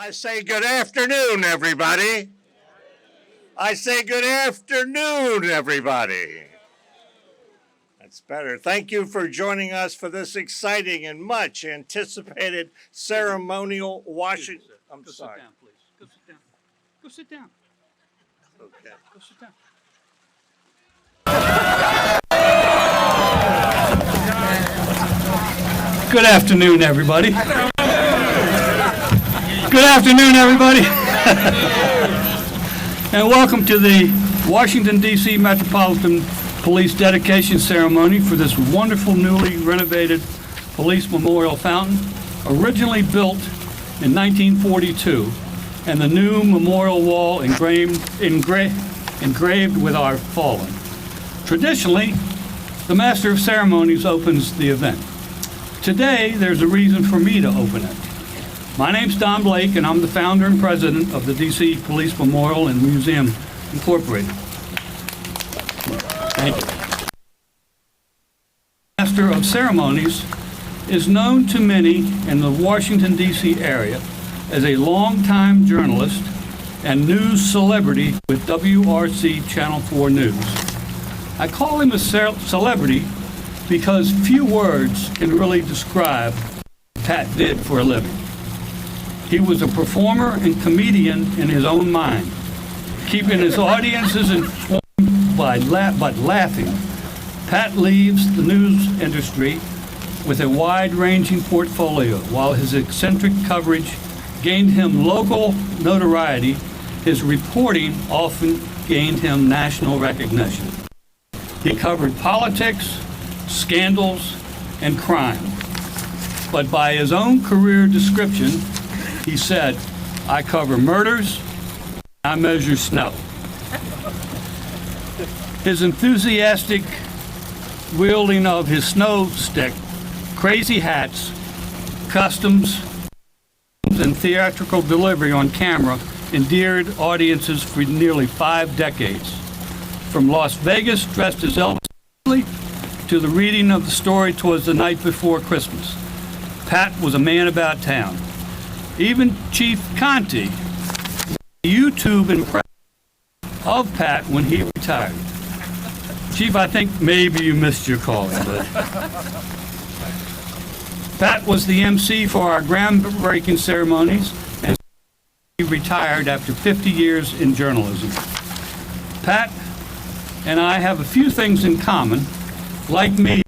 I say good afternoon, everybody. I say good afternoon, everybody. That's better. Thank you for joining us for this exciting and much anticipated ceremonial Washington. I'm Go sorry. sit down, please. Go sit down. Go sit down. Okay. Go sit down. Good afternoon, everybody. Good afternoon, everybody. And welcome to the Washington, D.C. Metropolitan Police dedication ceremony for this wonderful newly renovated police memorial fountain, originally built in 1942, and the new memorial wall engraved with our fallen. Traditionally, the Master of Ceremonies opens the event. Today, there's a reason for me to open it. My name's Don Blake, and I'm the founder and president of the D.C. Police Memorial and Museum Incorporated. Thank you. Master of Ceremonies is known to many in the Washington, D.C. area as a longtime journalist and news celebrity with WRC Channel 4 News. I call him a celebrity because few words can really describe what Pat did for a living. He was a performer and comedian in his own mind, keeping his audiences informed but laughing. Pat leaves the news industry with a wide-ranging portfolio. While his eccentric coverage gained him local notoriety, his reporting often gained him national recognition. He covered politics, scandals, and crime. But by his own career description, he said, "I cover murders, I measure snow." His enthusiastic wielding of his snow stick, crazy hats, customs, and theatrical delivery on camera endeared audiences for nearly 5 decades. From Las Vegas dressed as Elvis to the reading of the story "'Twas the Night Before Christmas," Pat was a man about town. Even Chief Conte, the YouTube impression of Pat when he retired. Chief, I think maybe you missed your calling, but Pat was the MC for our groundbreaking ceremonies, and he retired after 50 years in journalism. Pat and I have a few things in common. Like me,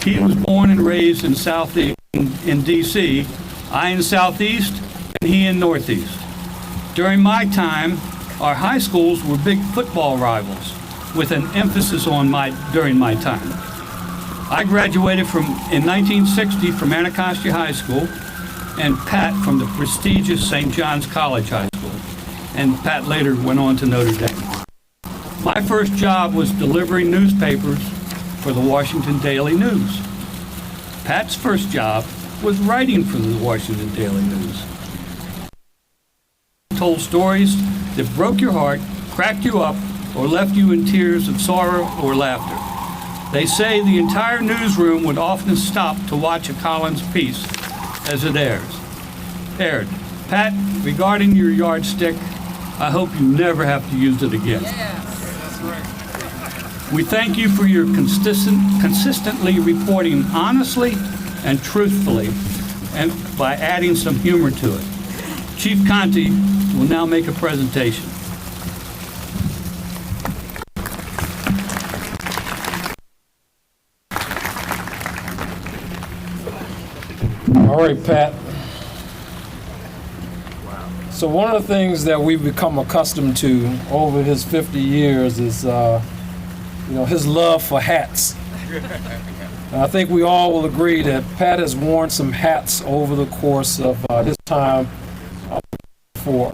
he was born and raised in Southeast in D.C., I in Southeast, and he in Northeast. During my time, our high schools were big football rivals, with an emphasis on during my time. I graduated in 1960 from Anacostia High School, and Pat from the prestigious St. John's College High School, and Pat later went on to Notre Dame. My first job was delivering newspapers for the Washington Daily News. Pat's first job was writing for the Washington Daily News. He told stories that broke your heart, cracked you up, or left you in tears of sorrow or laughter. They say the entire newsroom would often stop to watch a Collins piece as it aired. Pat, regarding your yardstick, I hope you never have to use it again. We thank you for your consistently reporting honestly and truthfully, and by adding some humor to it. Chief Conte will now make a presentation. All right, Pat. So one of the things that we've become accustomed to over his 50 years is his love for hats. And I think we all will agree that Pat has worn some hats over the course of his time before.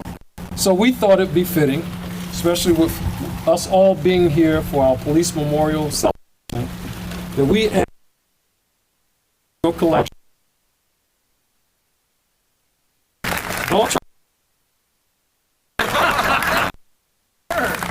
So we thought it'd be fitting, especially with us all being here for our police memorial celebration, that we add your collection. Don't try.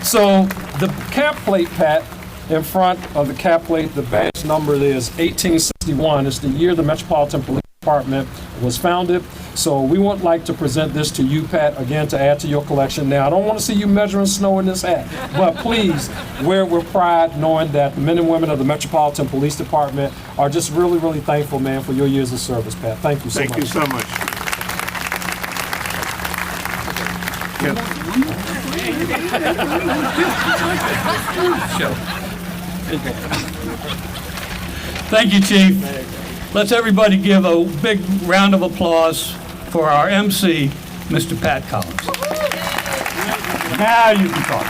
So the cap plate, Pat, in front of the cap plate, the badge number is 1861. It's the year the Metropolitan Police Department was founded. So we would like to present this to you, Pat, again, to add to your collection. Now, I don't want to see you measuring snow in this hat, but please wear it with pride, knowing that the men and women of the Metropolitan Police Department are just really, really thankful, man, for your years of service, Pat. Thank you so much. Thank you so much. Thank you, Chief. Let's everybody give a big round of applause for our MC, Mr. Pat Collins. Now you can talk.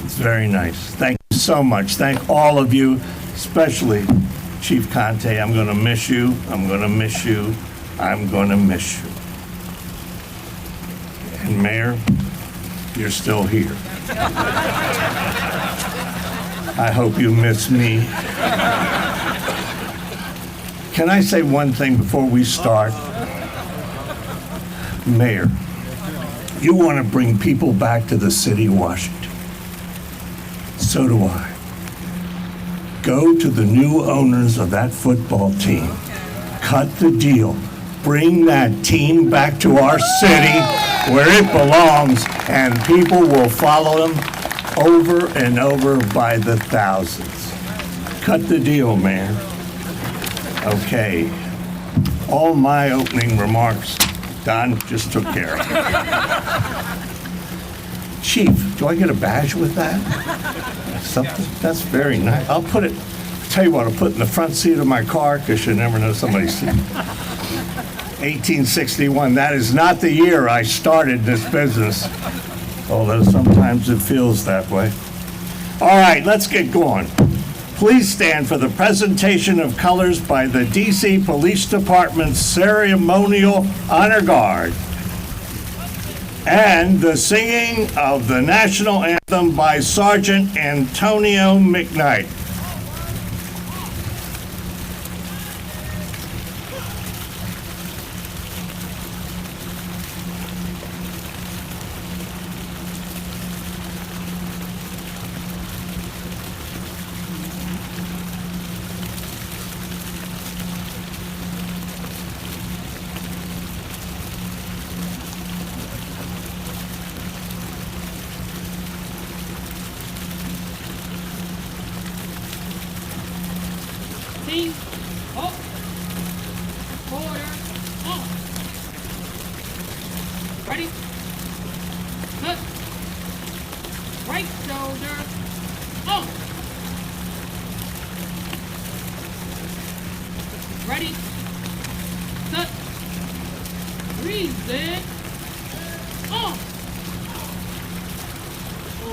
It's very nice. Thank you so much. Thank all of you, especially Chief Conte. I'm going to miss you. I'm going to miss you. I'm going to miss you. And Mayor, you're still here. I hope you miss me. Can I say one thing before we start? Mayor, you want to bring people back to the city of Washington. So do I. Go to the new owners of that football team. Cut the deal. Bring that team back to our city where it belongs, and people will follow them over and over by the thousands. Cut the deal, Mayor. Okay. All my opening remarks, Don just took care of. Chief, do I get a badge with that? Something? That's very nice. I'll put it, tell you what, I'll put it in the front seat of my car, because you never know somebody's seat. 1861, that is not the year I started this business, although sometimes it feels that way. All right, let's get going. Please stand for the presentation of colors by the DC Police Department's Ceremonial Honor Guard and the singing of the national anthem by Sergeant Antonio McKnight. Team up, quarter on. Ready? Good. Right shoulder on. Ready? Set. Breathe in. On.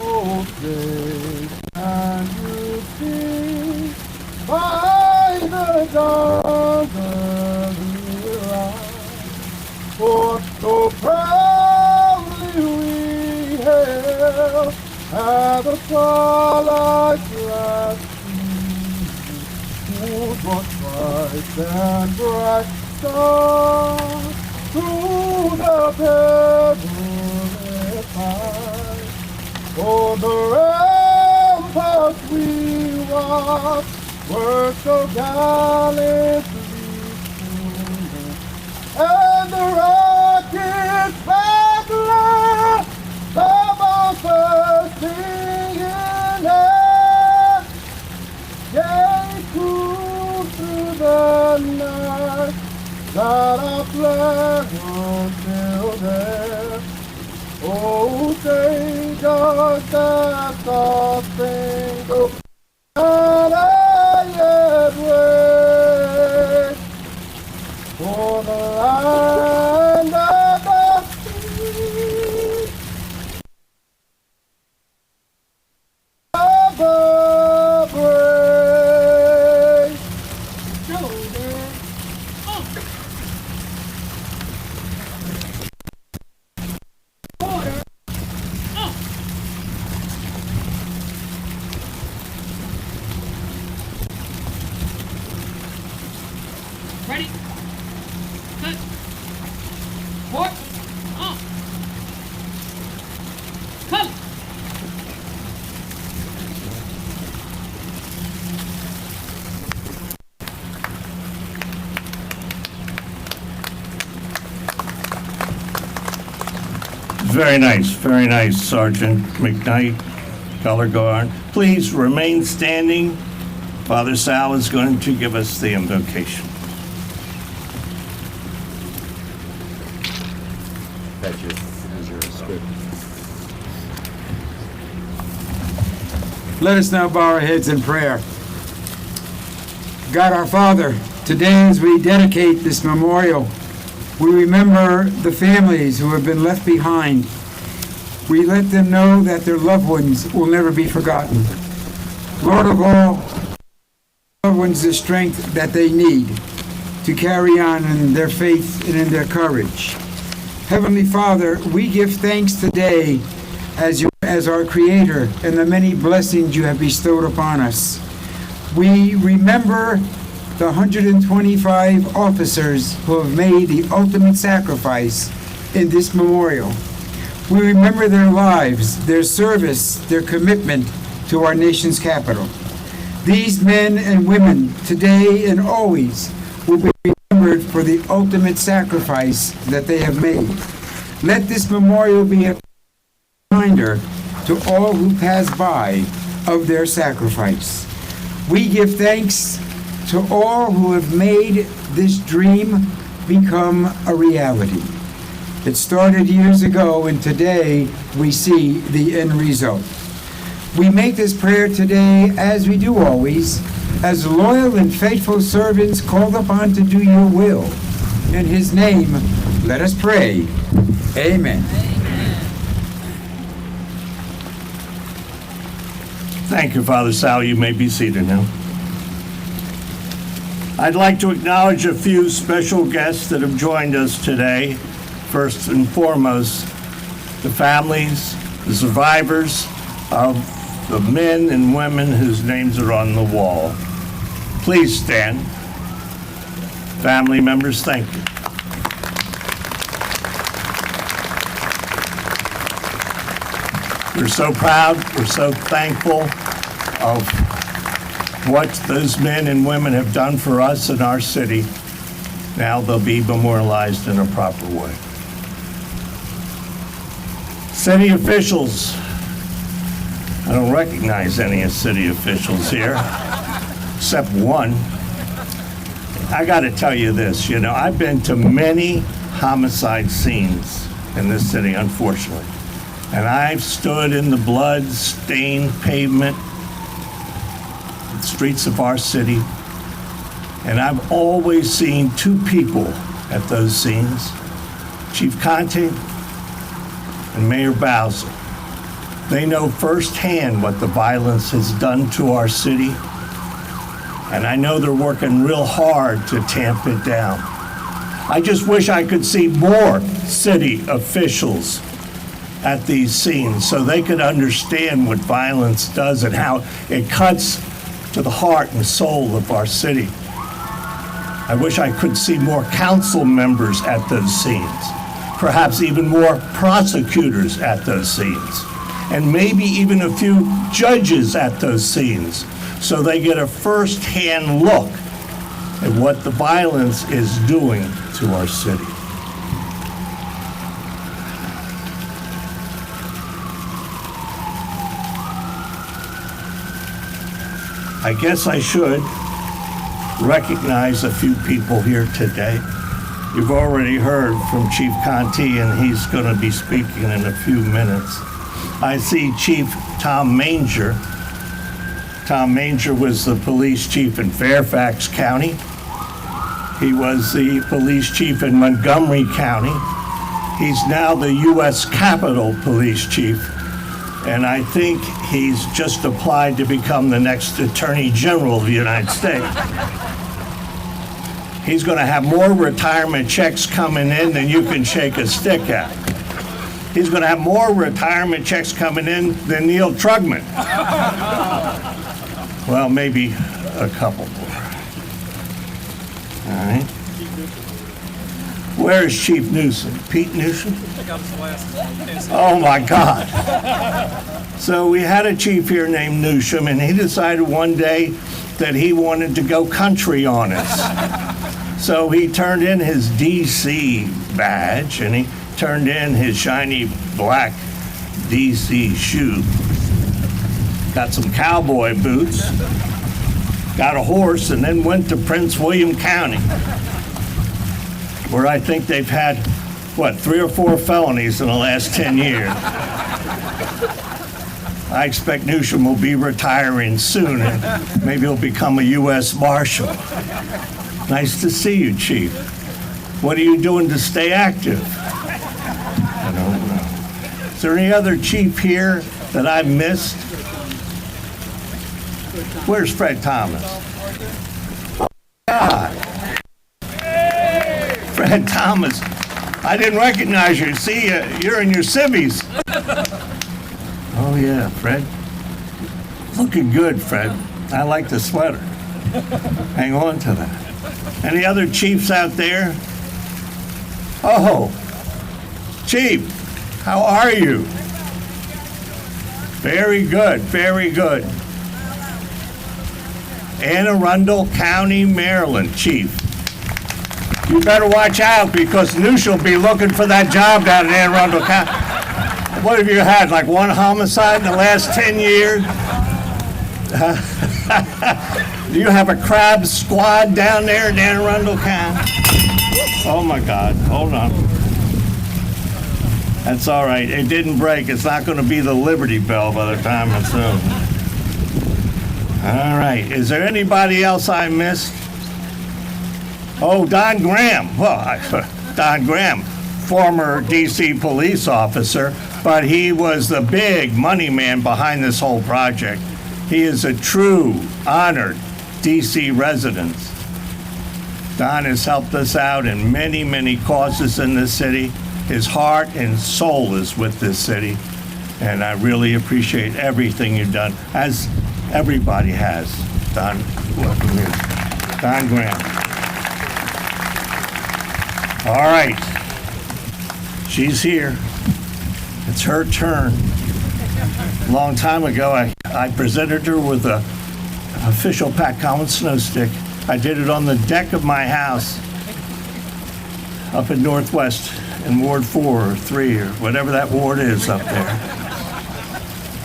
Okay, can you see by the dawn's rise, for so proudly we hailed at the twilight's last gleaming, what bright and bright star through the perilous fight. For the ramparts we watched were so gallantly proven, and the rockets battler of our first singing air gave proof through the night that our flag was still there. Oh, say just that thought thing go and I yet wait for the land of the sea of the brave. Shoulder up. Quarter up. very nice, Sergeant McKnight, color guard. Please remain standing. Father Sal is going to give us the invocation. Let us now bow our heads in prayer. God our Father, today as we dedicate this memorial, we remember the families who have been left behind. We let them know that their loved ones will never be forgotten. Lord of all, loved ones the strength that they need to carry on in their faith and in their courage. Heavenly Father, we give thanks today as our Creator and the many blessings you have bestowed upon us. We remember the 125 officers who have made the ultimate sacrifice in this memorial. We remember their lives, their service, their commitment to our nation's capital. These men and women today and always will be remembered for the ultimate sacrifice that they have made. Let this memorial be a reminder to all who pass by of their sacrifice. We give thanks to all who have made this dream become a reality. It started years ago, and today we see the end result. We make this prayer today, as we do always, as loyal and faithful servants called upon to do your will. In his name, let us pray. Amen. Thank you, Father Sal. You may be seated now. I'd like to acknowledge a few special guests that have joined us today. First and foremost, the families, the survivors of the men and women whose names are on the wall. Please stand. Family members, thank you. We're so proud, we're so thankful of what those men and women have done for us in our city. Now they'll be memorialized in a proper way. City officials, I don't recognize any city officials here, except one. I gotta tell you this, I've been to many homicide scenes in this city, unfortunately. And I've stood in the blood-stained pavement, the streets of our city, and I've always seen two people at those scenes, Chief Conte and Mayor Bowser. They know firsthand what the violence has done to our city, and I know they're working real hard to tamp it down. I just wish I could see more city officials at these scenes so they could understand what violence does and how it cuts to the heart and soul of our city. I wish I could see more council members at those scenes, perhaps even more prosecutors at those scenes, and maybe even a few judges at those scenes so they get a first-hand look at what the violence is doing to our city. I guess I should recognize a few people here today. You've already heard from Chief Conte, and he's going to be speaking in a few minutes. I see Chief Tom Manger. Tom Manger was the police chief in Fairfax County. He was the police chief in Montgomery County. He's now the U.S. Capitol Police Chief. And I think he's just applied to become the next Attorney General of the United States. He's going to have more retirement checks coming in than you can shake a stick at. He's going to have more retirement checks coming in than Neil Trugman. Well, maybe a couple more. All right. Where is Chief Newsom? Pete Newsom? Oh my God. So we had a chief here named Newsom, and he decided one day that he wanted to go country on us. So he turned in his DC badge, and he turned in his shiny black DC shoe, got some cowboy boots, got a horse, and then went to Prince William County, where I think they've had, 3 or 4 felonies in the last 10 years. I expect Newsham will be retiring soon, and maybe he'll become a U.S. Marshal. Nice to see you, Chief. What are you doing to stay active? I don't know. Is there any other chief here that I missed? Where's Fred Thomas? Oh, God. Fred Thomas. I didn't recognize you. See, you're in your civvies. Oh, yeah, Fred. Looking good, Fred. I like the sweater. Hang on to that. Any other chiefs out there? Oh, Chief, how are you? Very good, very good. Anne Arundel County, Maryland, Chief. You better watch out because Newsham will be looking for that job down in Anne Arundel County. What have you had, like 1 homicide in the last 10 years? Do you have a crab squad down there in Anne Arundel County? Oh my God, hold on. That's all right, it didn't break. It's not gonna be the Liberty Bell by the time it's over. All right, is there anybody else I missed? Oh, Don Graham. Well, Don Graham, former DC police officer, but he was the big money man behind this whole project. He is a true, honored DC resident. Don has helped us out in many, many causes in this city. His heart and soul is with this city, and I really appreciate everything you've done, as everybody has. Don Graham. All right, she's here. It's her turn. A long time ago, I presented her with an official Pat Collins snow stick. I did it on the deck of my house up in Northwest in Ward 4 or 3 or whatever that ward is up there.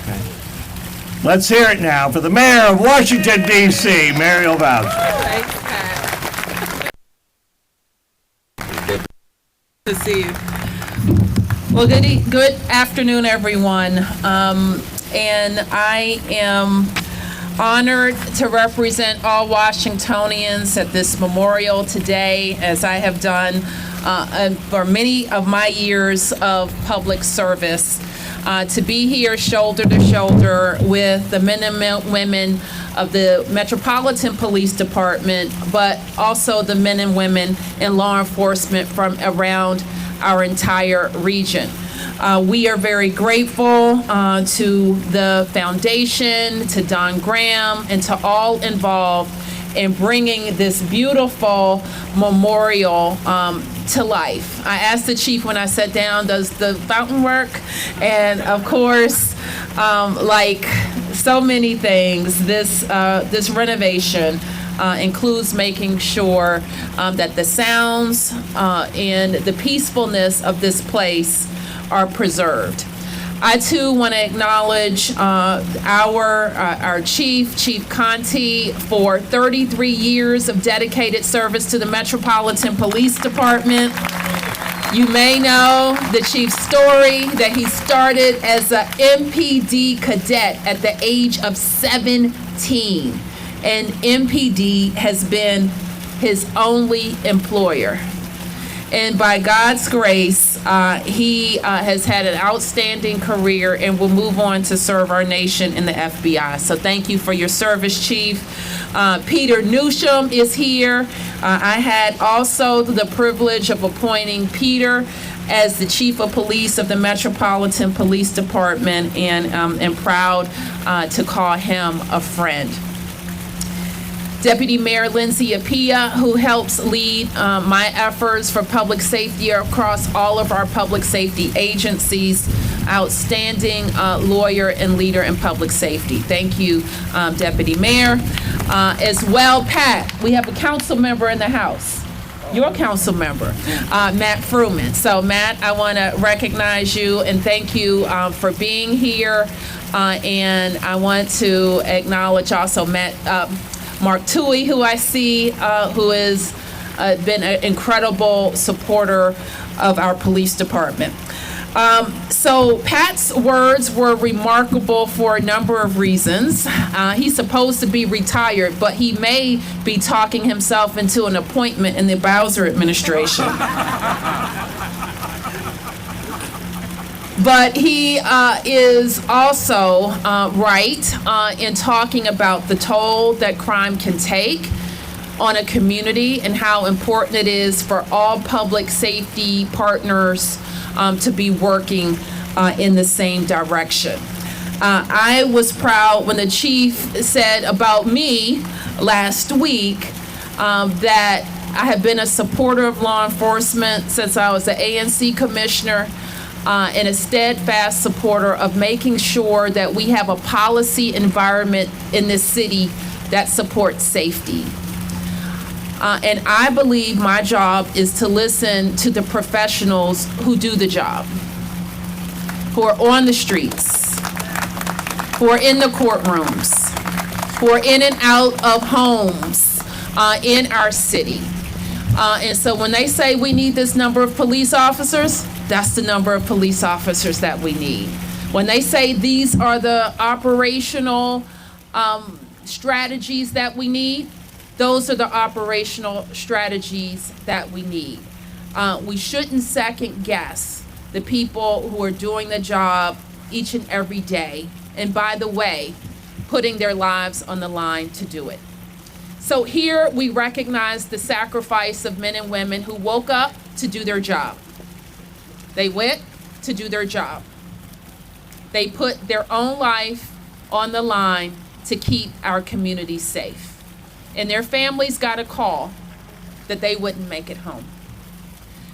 Okay. Let's hear it now for the mayor of Washington, D.C., Muriel Vouch. Thanks, Pat. Good to see you. Well, good afternoon, everyone. And I am honored to represent all Washingtonians at this memorial today, as I have done for many of my years of public service. To be here shoulder to shoulder with the men and women of the Metropolitan Police Department, but also the men and women in law enforcement from around our entire region. We are very grateful to the foundation, to Don Graham, and to all involved in bringing this beautiful memorial to life. I asked the chief when I sat down, does the fountain work? And of course, like so many things, this renovation includes making sure that the sounds and the peacefulness of this place are preserved. I too want to acknowledge our Chief Conti, for 33 years of dedicated service to the Metropolitan Police Department. You may know the chief's story, that he started as a MPD cadet at the age of 17, and MPD has been his only employer. And by God's grace, he has had an outstanding career and will move on to serve our nation in the FBI. So thank you for your service, Chief. Peter Newsham is here. I had also the privilege of appointing Peter as the Chief of Police of the Metropolitan Police Department, and am proud to call him a friend. Deputy Mayor Lindsay Appiah, who helps lead my efforts for public safety across all of our public safety agencies. Outstanding lawyer and leader in public safety. Thank you, Deputy Mayor. As well, Pat, we have a council member in the house. your council member, Matt Fruman. So Matt, I want to recognize you and thank you for being here. And I want to acknowledge also Mark Tui, who I see, who has been an incredible supporter of our police department. So Pat's words were remarkable for a number of reasons. He's supposed to be retired, but he may be talking himself into an appointment in the Bowser administration. But he is also right in talking about the toll that crime can take on a community and how important it is for all public safety partners to be working in the same direction. I was proud when the chief said about me last week that I have been a supporter of law enforcement since I was the ANC commissioner and a steadfast supporter of making sure that we have a policy environment in this city that supports safety. And I believe my job is to listen to the professionals who do the job, who are on the streets, who are in the courtrooms, who are in and out of homes in our city. And so when they say we need this number of police officers, that's the number of police officers that we need. When they say these are the operational strategies that we need, those are the operational strategies that we need. We shouldn't second guess the people who are doing the job each and every day, and by the way, putting their lives on the line to do it. So here we recognize the sacrifice of men and women who woke up to do their job. They went to do their job. They put their own life on the line to keep our community safe. And their families got a call that they wouldn't make it home.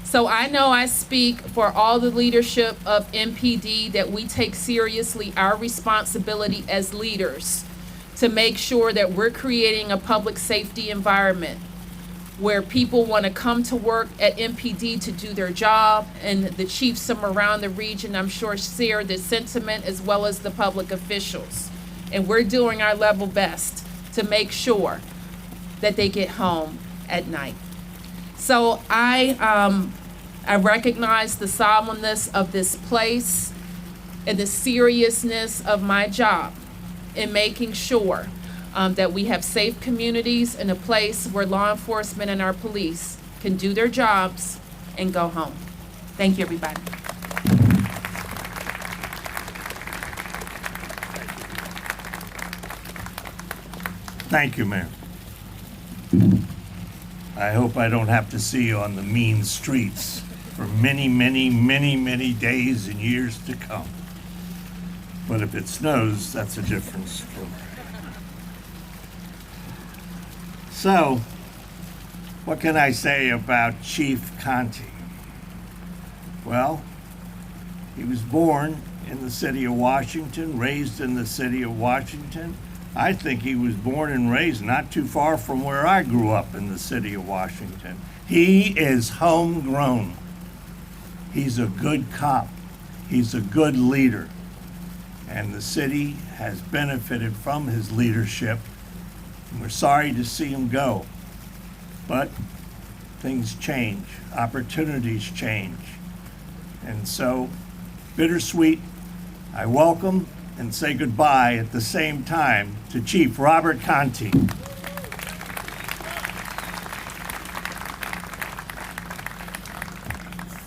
So I know I speak for all the leadership of MPD that we take seriously our responsibility as leaders to make sure that we're creating a public safety environment where people want to come to work at MPD to do their job, and the chiefs from around the region, I'm sure, share this sentiment as well as the public officials. And we're doing our level best to make sure that they get home at night. So I recognize the solemnness of this place and the seriousness of my job in making sure that we have safe communities and a place where law enforcement and our police can do their jobs and go home. Thank you, everybody. Thank you, ma'am. I hope I don't have to see you on the mean streets for many, many, many, many days and years to come. But if it snows, that's a different story. So, what can I say about Chief Conti? Well, he was born in the city of Washington, raised in the city of Washington. I think he was born and raised not too far from where I grew up in the city of Washington. He is homegrown. He's a good cop. He's a good leader. And the city has benefited from his leadership. And we're sorry to see him go. But things change. Opportunities change. And so, bittersweet, I welcome and say goodbye at the same time to Chief Robert Conti.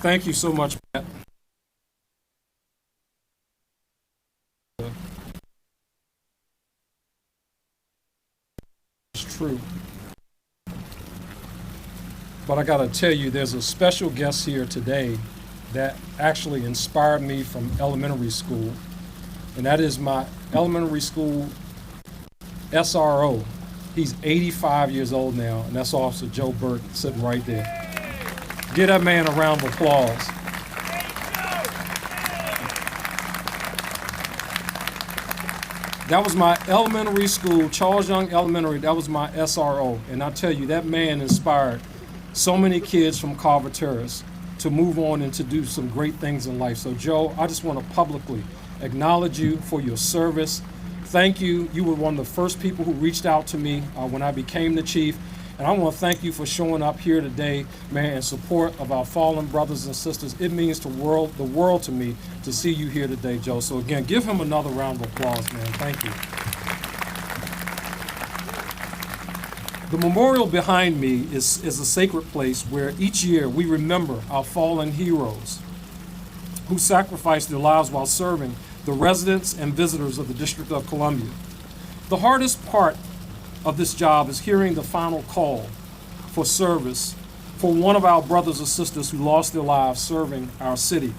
Thank you so much, Matt. It's true. But I gotta tell you, there's a special guest here today that actually inspired me from elementary school. And that is my elementary school SRO. He's 85 years old now, and that's Officer Joe Burke sitting right there. Give that man a round of applause. That was my elementary school, Charles Young Elementary. That was my SRO. And I tell you, that man inspired so many kids from Carver Terrace to move on and to do some great things in life. So Joe, I just want to publicly acknowledge you for your service. Thank you. You were one of the first people who reached out to me when I became the chief. And I want to thank you for showing up here today, man, in support of our fallen brothers and sisters. It means the world to me to see you here today, Joe. So again, give him another round of applause, man. Thank you. The memorial behind me is a sacred place where each year we remember our fallen heroes who sacrificed their lives while serving the residents and visitors of the District of Columbia. The hardest part of this job is hearing the final call for service for one of our brothers or sisters who lost their lives serving our city.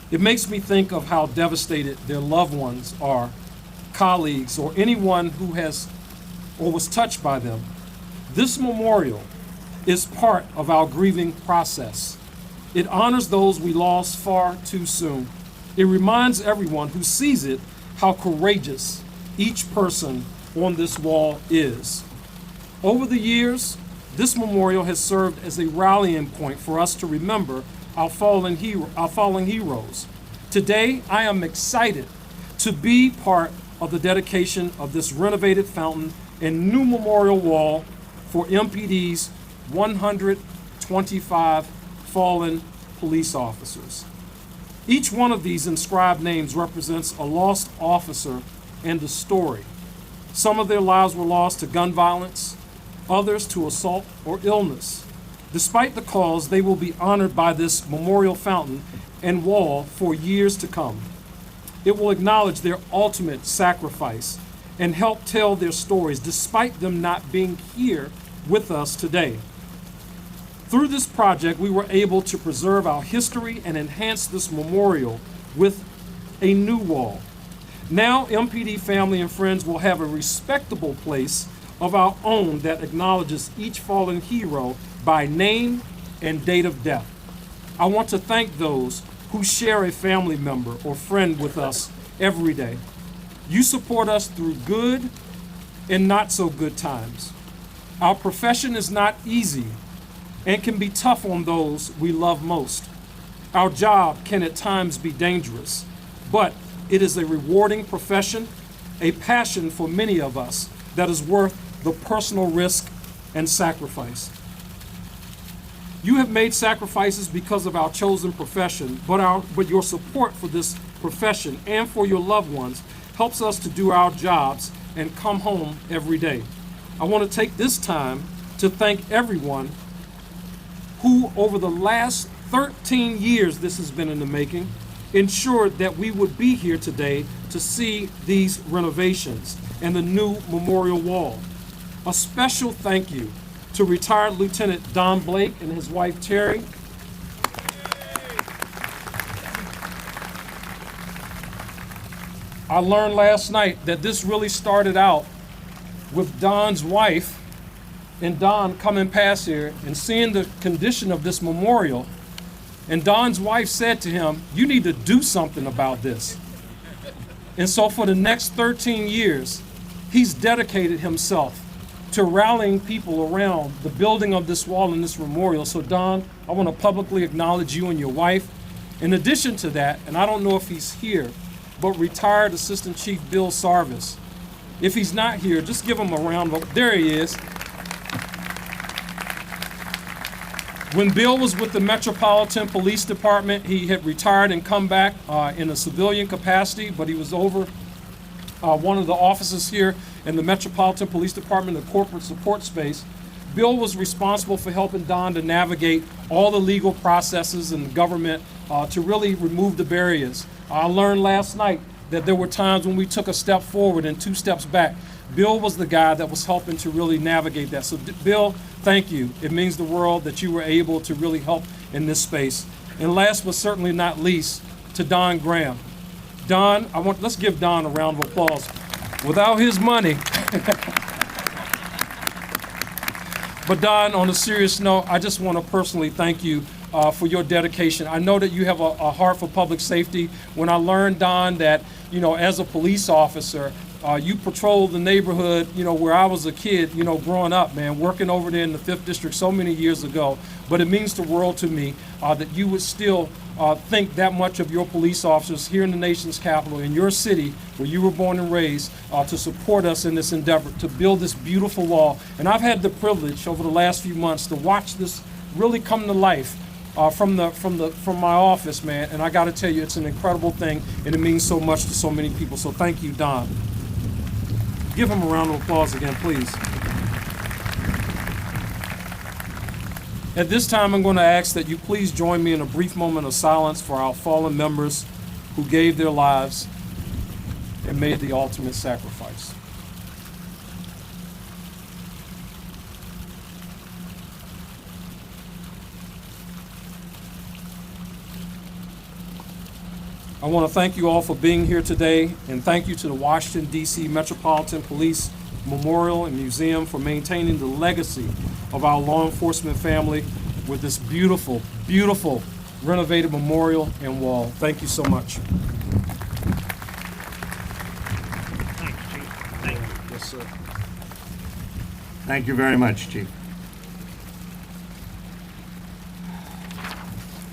It makes me think of how devastated their loved ones are, colleagues, or anyone who has or was touched by them. This memorial is part of our grieving process. It honors those we lost far too soon. It reminds everyone who sees it how courageous each person on this wall is. Over the years, this memorial has served as a rallying point for us to remember our fallen heroes. Today, I am excited to be part of the dedication of this renovated fountain and new memorial wall for MPD's 125 fallen police officers. Each one of these inscribed names represents a lost officer and a story. Some of their lives were lost to gun violence, others to assault or illness. Despite the cause, they will be honored by this memorial fountain and wall for years to come. It will acknowledge their ultimate sacrifice and help tell their stories despite them not being here with us today. Through this project, we were able to preserve our history and enhance this memorial with a new wall. Now, MPD family and friends will have a respectable place of our own that acknowledges each fallen hero by name and date of death. I want to thank those who share a family member or friend with us every day. You support us through good and not so good times. Our profession is not easy and can be tough on those we love most. Our job can at times be dangerous, but it is a rewarding profession, a passion for many of us that is worth the personal risk and sacrifice. You have made sacrifices because of our chosen profession, but your support for this profession and for your loved ones helps us to do our jobs and come home every day. I want to take this time to thank everyone who, over the last 13 years this has been in the making, ensured that we would be here today to see these renovations and the new memorial wall. A special thank you to retired Lieutenant Don Blake and his wife Terry. I learned last night that this really started out with Don's wife and Don coming past here and seeing the condition of this memorial. And Don's wife said to him, "You need to do something about this." And so for the next 13 years, he's dedicated himself to rallying people around the building of this wall and this memorial. So Don, I want to publicly acknowledge you and your wife. In addition to that, and I don't know if he's here, but retired Assistant Chief Bill Sarvis. If he's not here, just give him a round of, there he is. When Bill was with the Metropolitan Police Department, he had retired and come back in a civilian capacity, but he was over one of the offices here in the Metropolitan Police Department, the corporate support space. Bill was responsible for helping Don to navigate all the legal processes in the government to really remove the barriers. I learned last night that there were times when we took a step forward and 2 steps back. Bill was the guy that was helping to really navigate that. So Bill, thank you. It means the world that you were able to really help in this space. And last but certainly not least, to Don Graham. Don, let's give Don a round of applause. Without his money. But Don, on a serious note, I just want to personally thank you for your dedication. I know that you have a heart for public safety. When I learned, Don, that, as a police officer, You patrolled the neighborhood, where I was a kid, growing up, man, working over there in the 5th District so many years ago. But it means the world to me that you would still think that much of your police officers here in the nation's capital, in your city, where you were born and raised, to support us in this endeavor, to build this beautiful wall. And I've had the privilege over the last few months to watch this really come to life from my office, man. And I got to tell you, it's an incredible thing, and it means so much to so many people. So thank you, Don. Give him a round of applause again, please. At this time, I'm going to ask that you please join me in a brief moment of silence for our fallen members who gave their lives and made the ultimate sacrifice. I want to thank you all for being here today, and thank you to the Washington, D.C. Metropolitan Police Memorial and Museum for maintaining the legacy of our law enforcement family with this beautiful, beautiful renovated memorial and wall. Thank you so much. Thanks, Chief. Thank you. Yes, sir. Thank you very much, Chief.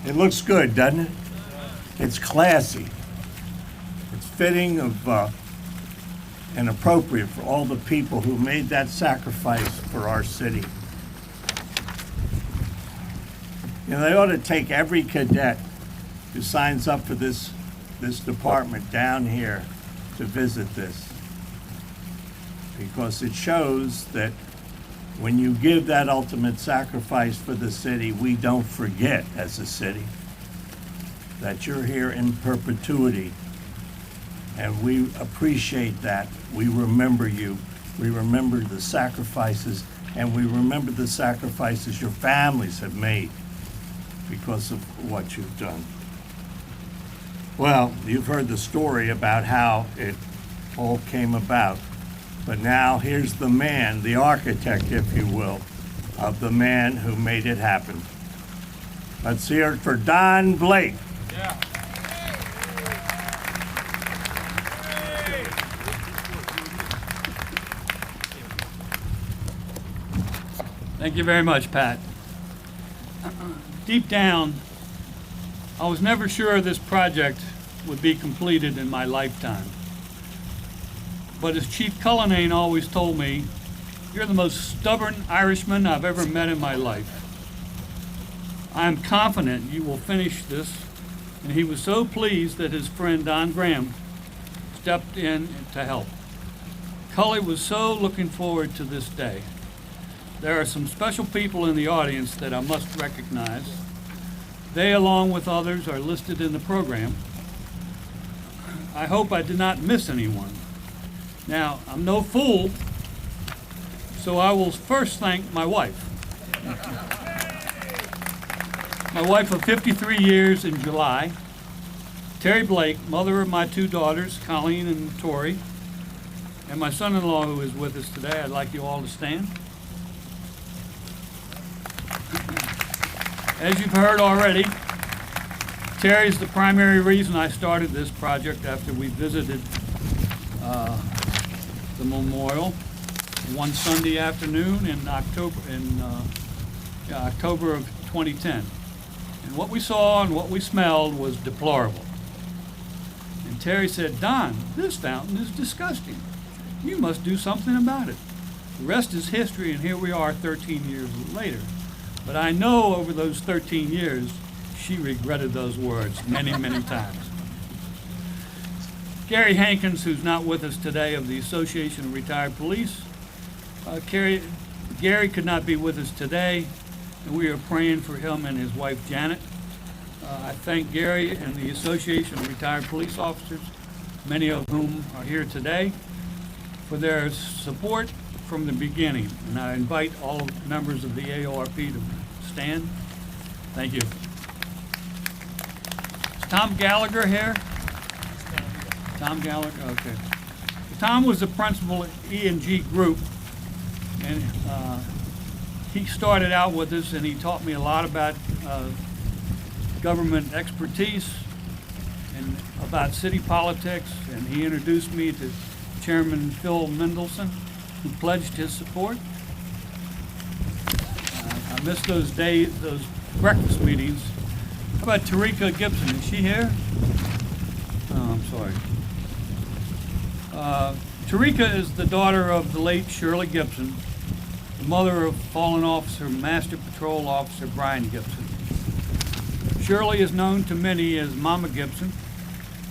It looks good, doesn't it? It's classy. It's fitting of and appropriate for all the people who made that sacrifice for our city. They ought to take every cadet who signs up for this department down here to visit this, because it shows that when you give that ultimate sacrifice for the city, we don't forget as a city that you're here in perpetuity, and we appreciate that. We remember you. We remember the sacrifices, and we remember the sacrifices your families have made because of what you've done. Well, you've heard the story about how it all came about, but now here's the man, the architect, if you will, of the man who made it happen. Let's hear it for Don Blake. Yeah. Thank you very much, Pat. Deep down, I was never sure this project would be completed in my lifetime. But as Chief Cullinane always told me, you're the most stubborn Irishman I've ever met in my life. I am confident you will finish this, and he was so pleased that his friend Don Graham stepped in to help. Cully was so looking forward to this day. There are some special people in the audience that I must recognize. They, along with others, are listed in the program. I hope I did not miss anyone. Now, I'm no fool, so I will first thank my wife. My wife of 53 years in July, Terry Blake, mother of my two daughters, Colleen and Tori, and my son-in-law who is with us today. I'd like you all to stand. As you've heard already, Terry is the primary reason I started this project after we visited the memorial one Sunday afternoon in October of 2010. And what we saw and what we smelled was deplorable. And Terry said, "Don, this fountain is disgusting. You must do something about it." The rest is history, and here we are 13 years later. But I know over those 13 years, she regretted those words many, many times. Gary Hankins, who's not with us today, of the Association of Retired Police. Gary could not be with us today, and we are praying for him and his wife, Janet. I thank Gary and the Association of Retired Police Officers, many of whom are here today, for their support from the beginning. And I invite all members of the AORP to stand. Thank you. Is Tom Gallagher here? Tom Gallagher, okay. Tom was the principal at E&G Group, and he started out with us, and he taught me a lot about government expertise and about city politics, and he introduced me to Chairman Phil Mendelson, who pledged his support. I missed those breakfast meetings. How about Tarika Gibson? Is she here? Oh, I'm sorry. Tarika is the daughter of the late Shirley Gibson, the mother of fallen officer, Master Patrol Officer Brian Gibson. Shirley is known to many as Mama Gibson,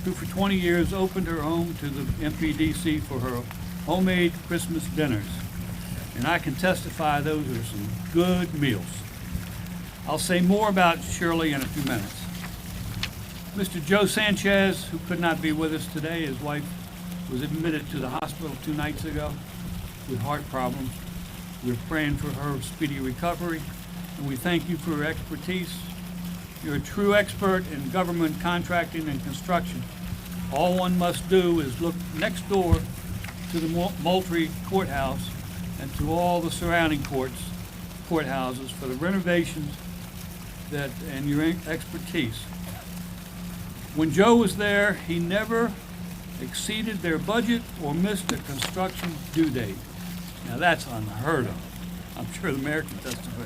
who for 20 years opened her home to the MPDC for her homemade Christmas dinners. And I can testify those are some good meals. I'll say more about Shirley in a few minutes. Mr. Joe Sanchez, who could not be with us today, his wife was admitted to the hospital 2 nights ago with heart problems. We're praying for her speedy recovery, and we thank you for your expertise. You're a true expert in government contracting and construction. All one must do is look next door to the Moultrie Courthouse and to all the surrounding courthouses for the renovations and your expertise. When Joe was there, he never exceeded their budget or missed a construction due date. Now that's unheard of. I'm sure the mayor can testify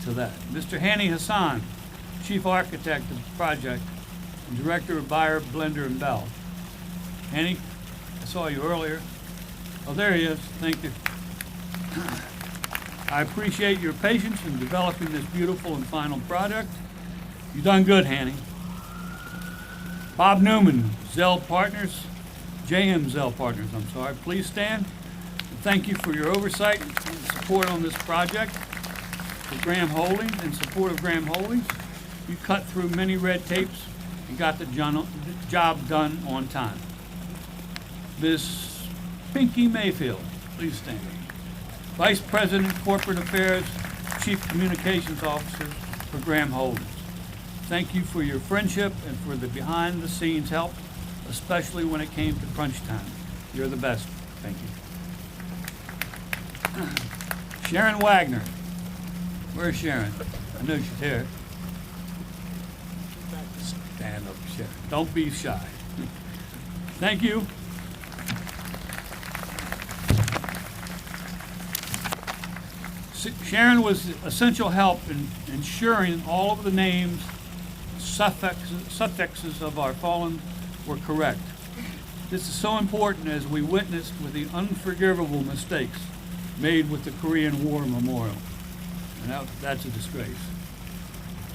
to that. Mr. Hani Hassan, chief architect of the project and director of Buyer, Blender, and Bell. Hani, I saw you earlier. Oh, there he is. Thank you. I appreciate your patience in developing this beautiful and final product. You've done good, Hani. Bob Newman, Zell Partners, JM Zell Partners, I'm sorry. Please stand. And thank you for your oversight and support on this project. For Graham Holdings, in support of Graham Holdings, you cut through many red tapes and got the job done on time. Ms. Pinky Mayfield, please stand. Vice President, Corporate Affairs, Chief Communications Officer for Graham Holdings. Thank you for your friendship and for the behind-the-scenes help, especially when it came to crunch time. You're the best. Thank you. Sharon Wagner. Where's Sharon? I know she's here. Stand up, Sharon. Don't be shy. Thank you. Sharon was essential help in ensuring all of the names, suffixes of our fallen were correct. This is so important as we witnessed with the unforgivable mistakes made with the Korean War Memorial. And that's a disgrace.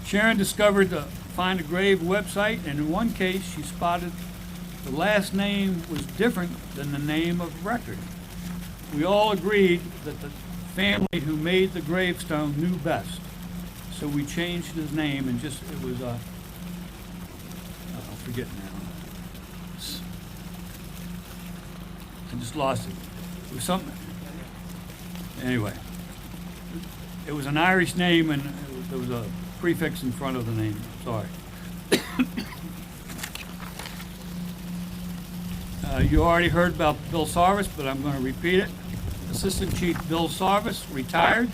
Sharon discovered the Find a Grave website, and in one case she spotted the last name was different than the name of record. We all agreed that the family who made the gravestone knew best, so we changed his name and it was I forget now. I just lost it. It was something. Anyway, it was an Irish name and there was a prefix in front of the name. Sorry. You already heard about Bill Sarvis, but I'm going to repeat it. Assistant Chief Bill Sarvis, retired,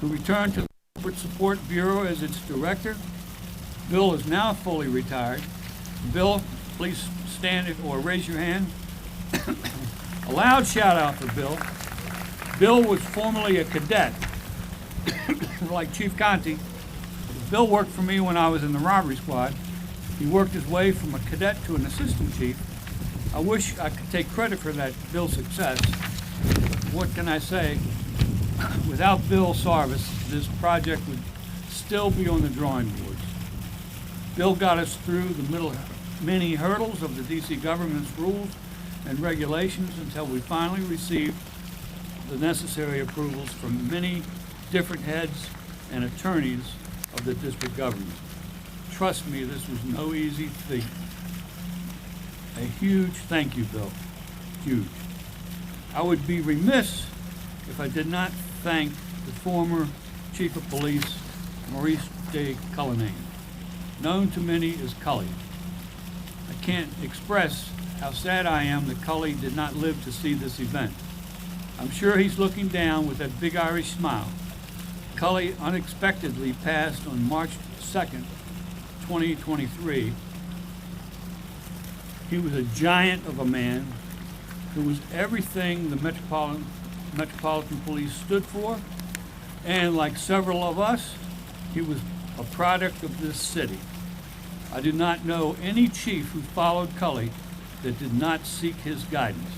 who returned to the Corporate Support Bureau as its director. Bill is now fully retired. Bill, please stand or raise your hand. A loud shout out for Bill. Bill was formerly a cadet, like Chief Conti. Bill worked for me when I was in the robbery squad. He worked his way from a cadet to an assistant chief. I wish I could take credit for that Bill's success. What can I say? Without Bill Sarvis, this project would still be on the drawing boards. Bill got us through the many hurdles of the DC government's rules and regulations until we finally received the necessary approvals from many different heads and attorneys of the district government. Trust me, this was no easy feat. A huge thank you, Bill. Huge. I would be remiss if I did not thank the former Chief of Police, Maurice J. Cullinane, known to many as Cully. I can't express how sad I am that Cully did not live to see this event. I'm sure he's looking down with that big Irish smile. Cully unexpectedly passed on March 2nd, 2023. He was a giant of a man, who was everything the Metropolitan Police stood for, and like several of us, he was a product of this city. I do not know any chief who followed Cully that did not seek his guidance.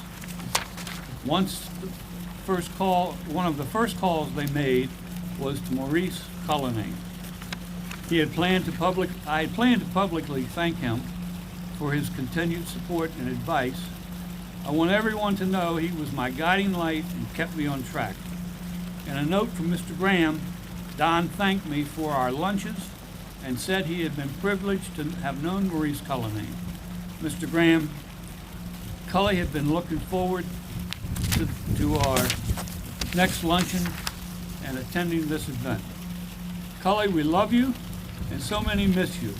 One of the first calls they made was to Maurice Cullinane. I had planned to publicly thank him for his continued support and advice. I want everyone to know he was my guiding light and kept me on track. In a note from Mr. Graham, Don thanked me for our lunches and said he had been privileged to have known Maurice Cullinane. Mr. Graham, Cully had been looking forward to our next luncheon and attending this event. Cully, we love you, and so many miss you.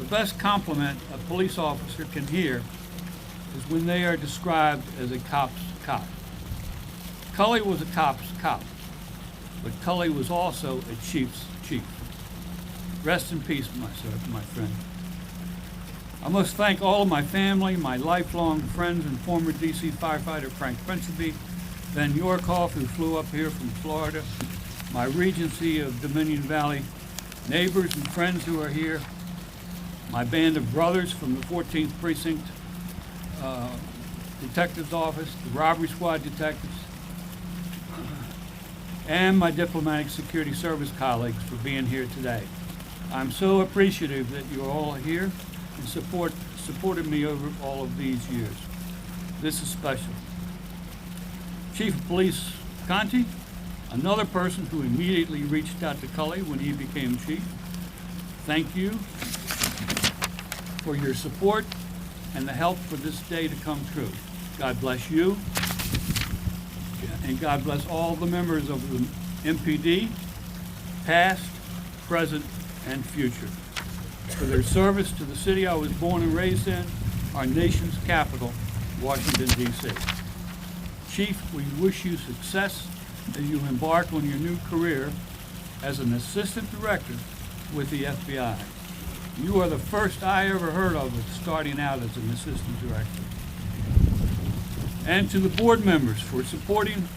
The best compliment a police officer can hear is when they are described as a cop's cop. Cully was a cop's cop, but Cully was also a chief's chief. Rest in peace, my friend. I must thank all of my family, my lifelong friends and former DC firefighter Frank Principe, Ben Yorkhoff, who flew up here from Florida, my Regency of Dominion Valley, neighbors and friends who are here, my band of brothers from the 14th Precinct Detective's Office, the Robbery Squad detectives, and my Diplomatic Security Service colleagues for being here today. I'm so appreciative that you're all here and supported me over all of these years. This is special. Chief of Police Conti, another person who immediately reached out to Cully when he became chief. Thank you for your support and the help for this day to come true. God bless you, and God bless all the members of the MPD, past, present, and future, for their service to the city I was born and raised in, our nation's capital, Washington, D.C. Chief, we wish you success as you embark on your new career as an assistant director with the FBI. You are the first I ever heard of starting out as an assistant director. And to the board members for supporting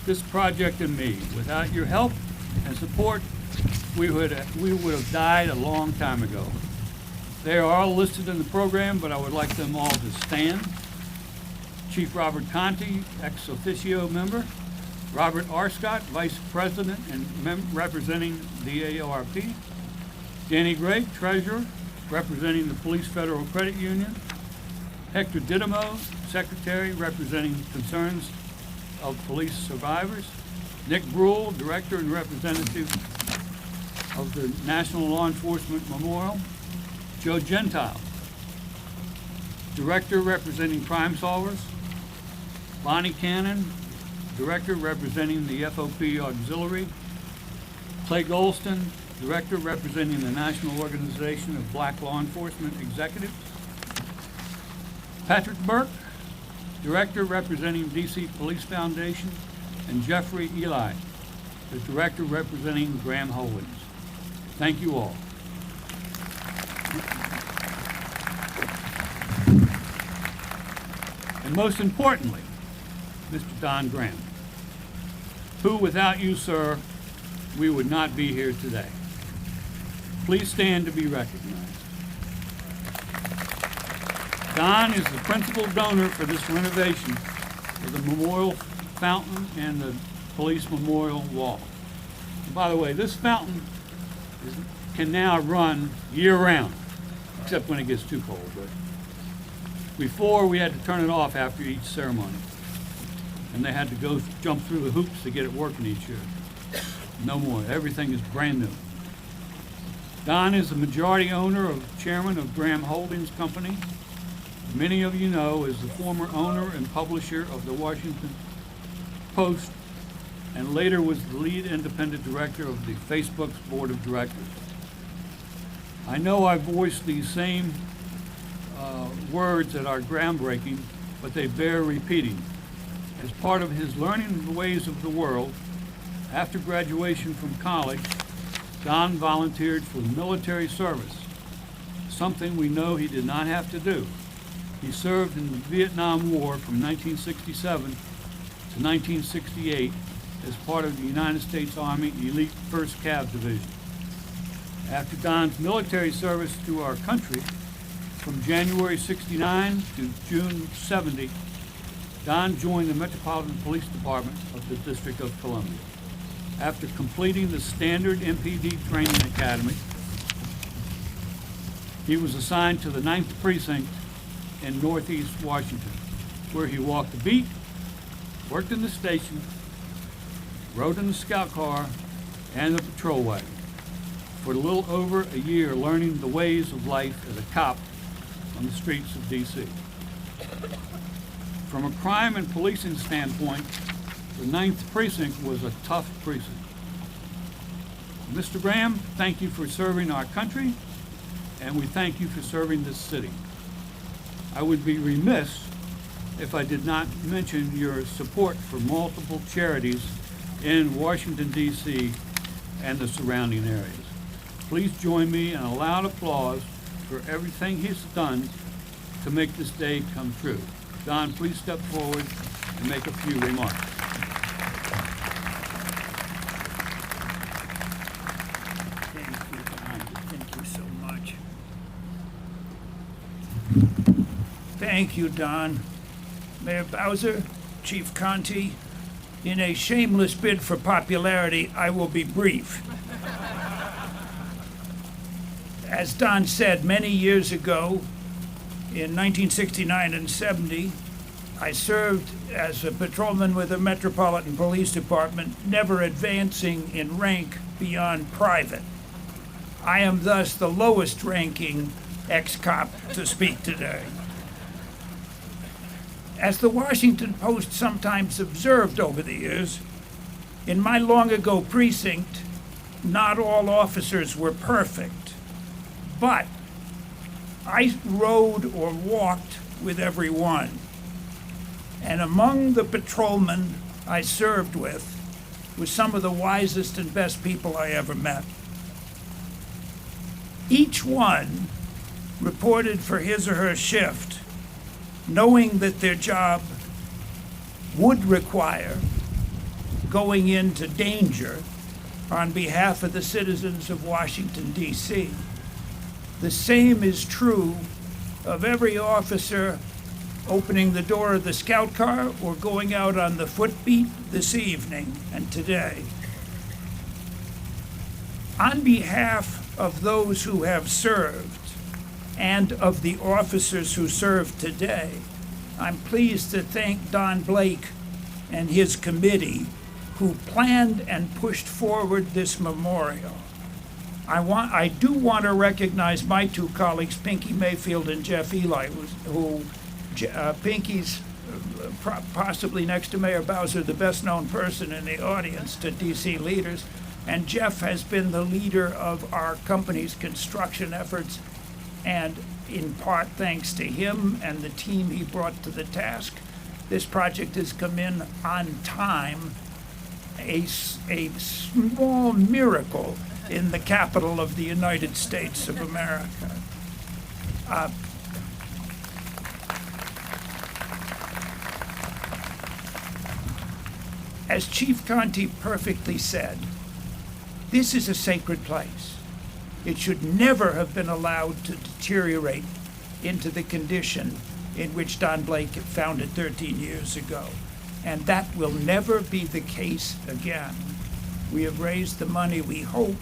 this project and me. Without your help and support, we would have died a long time ago. They are all listed in the program, but I would like them all to stand. Chief Robert Conti, ex officio member. Robert R. Scott, Vice President and representing the AARP. Danny Gregg, Treasurer, representing the Police Federal Credit Union. Hector Didymo, Secretary, representing concerns of police survivors. Nick Brule, Director and Representative of the National Law Enforcement Memorial. Joe Gentile, Director representing Crime Solvers. Bonnie Cannon, Director representing the FOP Auxiliary. Clay Golston, Director representing the National Organization of Black Law Enforcement Executives. Patrick Burke, Director representing DC Police Foundation, and Jeffrey Eli, the Director representing Graham Holdings. Thank you all. And most importantly, Mr. Don Graham, who without you, sir, we would not be here today. Please stand to be recognized. Don is the principal donor for this renovation of the memorial fountain and the police memorial wall. And by the way, this fountain can now run year-round, except when it gets too cold. But before, we had to turn it off after each ceremony, and they had to go jump through the hoops to get it working each year. No more. Everything is brand new. Don is the majority owner and chairman of Graham Holdings Company. Many of you know is the former owner and publisher of the Washington Post, and later was the lead independent director of the Facebook's board of directors. I know I voiced these same words at our groundbreaking, but they bear repeating. As part of his learning the ways of the world, after graduation from college, Don volunteered for military service, something we know he did not have to do. He served in the Vietnam War from 1967 to 1968 as part of the United States Army Elite 1st Cav Division. After Don's military service to our country, from January 69 to June 70, Don joined the Metropolitan Police Department of the District of Columbia. After completing the standard MPD training academy, he was assigned to the 9th Precinct in Northeast Washington, where he walked the beat, worked in the station, rode in the scout car and the patrol wagon. For a little over a year, learning the ways of life as a cop on the streets of D.C. From a crime and policing standpoint, the 9th Precinct was a tough precinct. Mr. Graham, thank you for serving our country, and we thank you for serving this city. I would be remiss if I did not mention your support for multiple charities in Washington, D.C. and the surrounding areas. Please join me in a loud applause for everything he's done to make this day come true. Don, please step forward and make a few remarks. Thank you, Don. Thank you so much. Thank you, Don. Mayor Bowser, Chief Conti, in a shameless bid for popularity, I will be brief. As Don said, many years ago, in 1969 and 70, I served as a patrolman with the Metropolitan Police Department, never advancing in rank beyond private. I am thus the lowest ranking ex-cop to speak today. As the Washington Post sometimes observed over the years, in my long ago precinct, not all officers were perfect, but I rode or walked with every one. And among the patrolmen I served with were some of the wisest and best people I ever met. Each one reported for his or her shift, knowing that their job would require going into danger on behalf of the citizens of Washington, D.C. The same is true of every officer opening the door of the scout car or going out on the footbeat this evening and today. On behalf of those who have served and of the officers who serve today, I'm pleased to thank Don Blake and his committee who planned and pushed forward this memorial. I do want to recognize my two colleagues, Pinky Mayfield and Jeff Eli, Pinky's possibly next to Mayor Bowser, the best-known person in the audience to DC leaders, and Jeff has been the leader of our company's construction efforts, and in part thanks to him and the team he brought to the task, this project has come in on time, a small miracle in the capital of the United States of America. As Chief Conti perfectly said, this is a sacred place. It should never have been allowed to deteriorate into the condition in which Don Blake found it 13 years ago. And that will never be the case again. We have raised the money, we hope,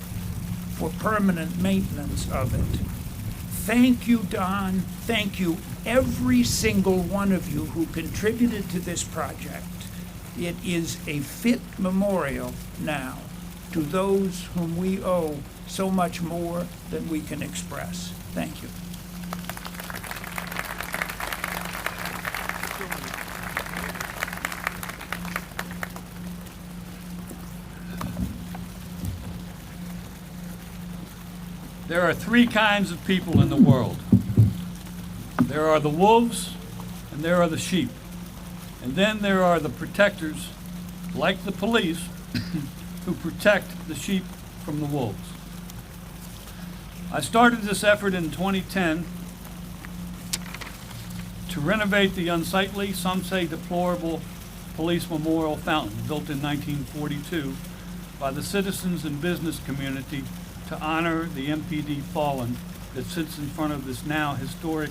for permanent maintenance of it. Thank you, Don. Thank you, every single one of you who contributed to this project. It is a fit memorial now to those whom we owe so much more than we can express. Thank you. There are three kinds of people in the world. There are the wolves, and there are the sheep. And then there are the protectors, like the police, who protect the sheep from the wolves. I started this effort in 2010 to renovate the unsightly, some say deplorable, police memorial fountain built in 1942 by the citizens and business community to honor the MPD fallen that sits in front of this now historic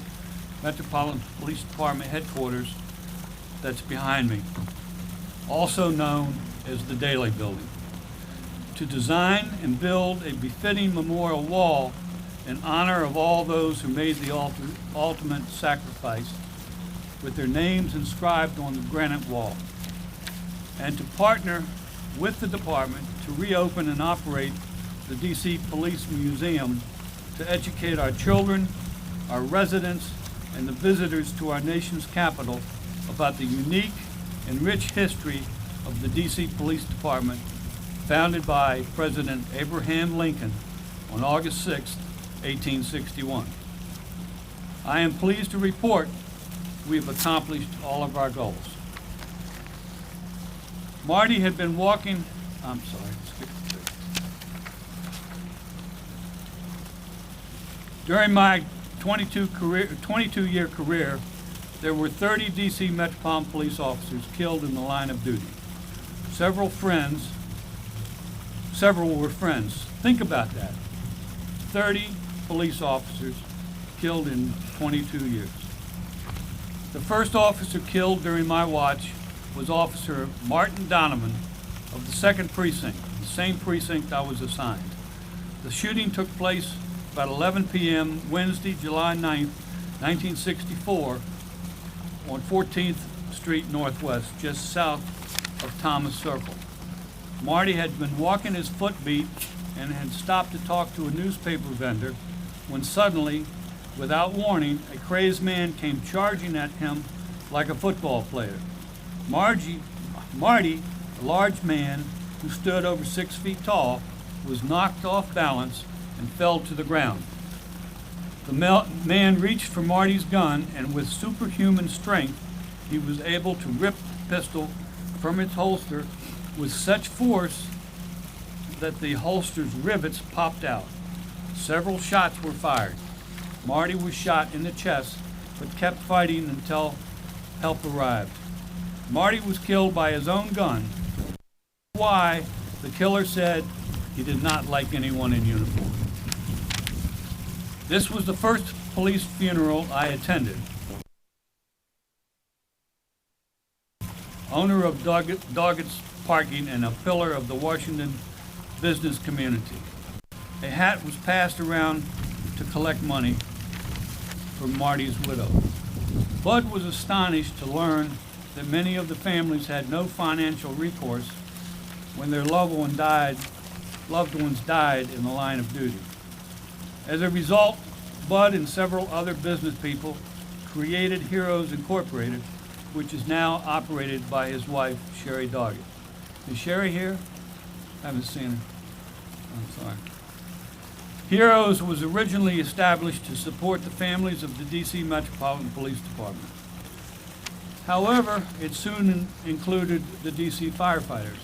Metropolitan Police Department headquarters that's behind me, also known as the Daley Building. To design and build a befitting memorial wall in honor of all those who made the ultimate sacrifice, with their names inscribed on the granite wall, and to partner with the department to reopen and operate the DC Police Museum to educate our children, our residents, and the visitors to our nation's capital about the unique and rich history of the DC Police Department, founded by President Abraham Lincoln on August 6, 1861. I am pleased to report we have accomplished all of our goals. Marty had been walking, During my 22-year career, there were 30 DC Metropolitan Police officers killed in the line of duty. Several were friends. Think about that. 30 police officers killed in 22 years. The first officer killed during my watch was Officer Martin Donovan of the 2nd Precinct, the same precinct I was assigned. The shooting took place about 11 p.m. Wednesday, July 9th, 1964, on 14th Street Northwest, just south of Thomas Circle. Marty had been walking his foot beat and had stopped to talk to a newspaper vendor when suddenly, without warning, a crazed man came charging at him like a football player. Marty, a large man who stood over 6 feet tall, was knocked off balance and fell to the ground. The man reached for Marty's gun, and with superhuman strength, he was able to rip the pistol from its holster with such force that the holster's rivets popped out. Several shots were fired. Marty was shot in the chest, but kept fighting until help arrived. Marty was killed by his own gun. Why? The killer said he did not like anyone in uniform. This was the first police funeral I attended. Owner of Doggett's Parking and a pillar of the Washington business community. A hat was passed around to collect money for Marty's widow. Bud was astonished to learn that many of the families had no financial recourse when their loved ones died in the line of duty. As a result, Bud and several other business people created Heroes Incorporated, which is now operated by his wife, Sherry Doggett. Is Sherry here? I haven't seen her. I'm sorry. Heroes was originally established to support the families of the DC Metropolitan Police Department. However, it soon included the DC firefighters.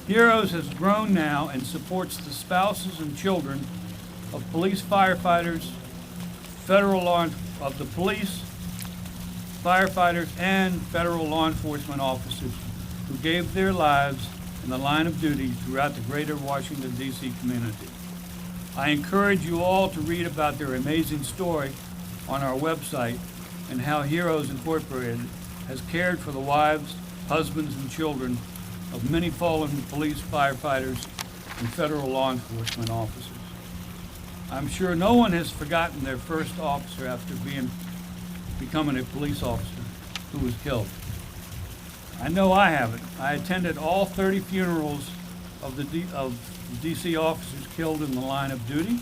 Heroes has grown now and supports the spouses and children of police firefighters, of the police, firefighters, and federal law enforcement officers who gave their lives in the line of duty throughout the greater Washington, D.C. community. I encourage you all to read about their amazing story on our website and how Heroes Incorporated has cared for the wives, husbands, and children of many fallen police, firefighters, and federal law enforcement officers. I'm sure no one has forgotten their first officer after becoming a police officer who was killed. I know I haven't. I attended all 30 funerals of the DC officers killed in the line of duty,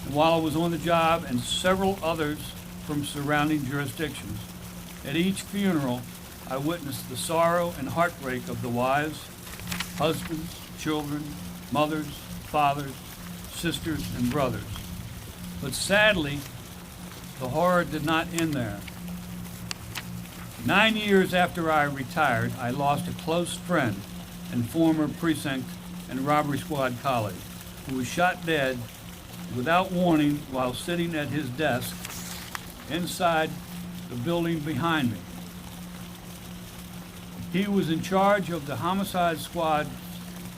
and while I was on the job, and several others from surrounding jurisdictions. At each funeral, I witnessed the sorrow and heartbreak of the wives, husbands, children, mothers, fathers, sisters, and brothers. But sadly, the horror did not end there. 9 years after I retired, I lost a close friend and former precinct and robbery squad colleague who was shot dead without warning while sitting at his desk inside the building behind me. He was in charge of the homicide squad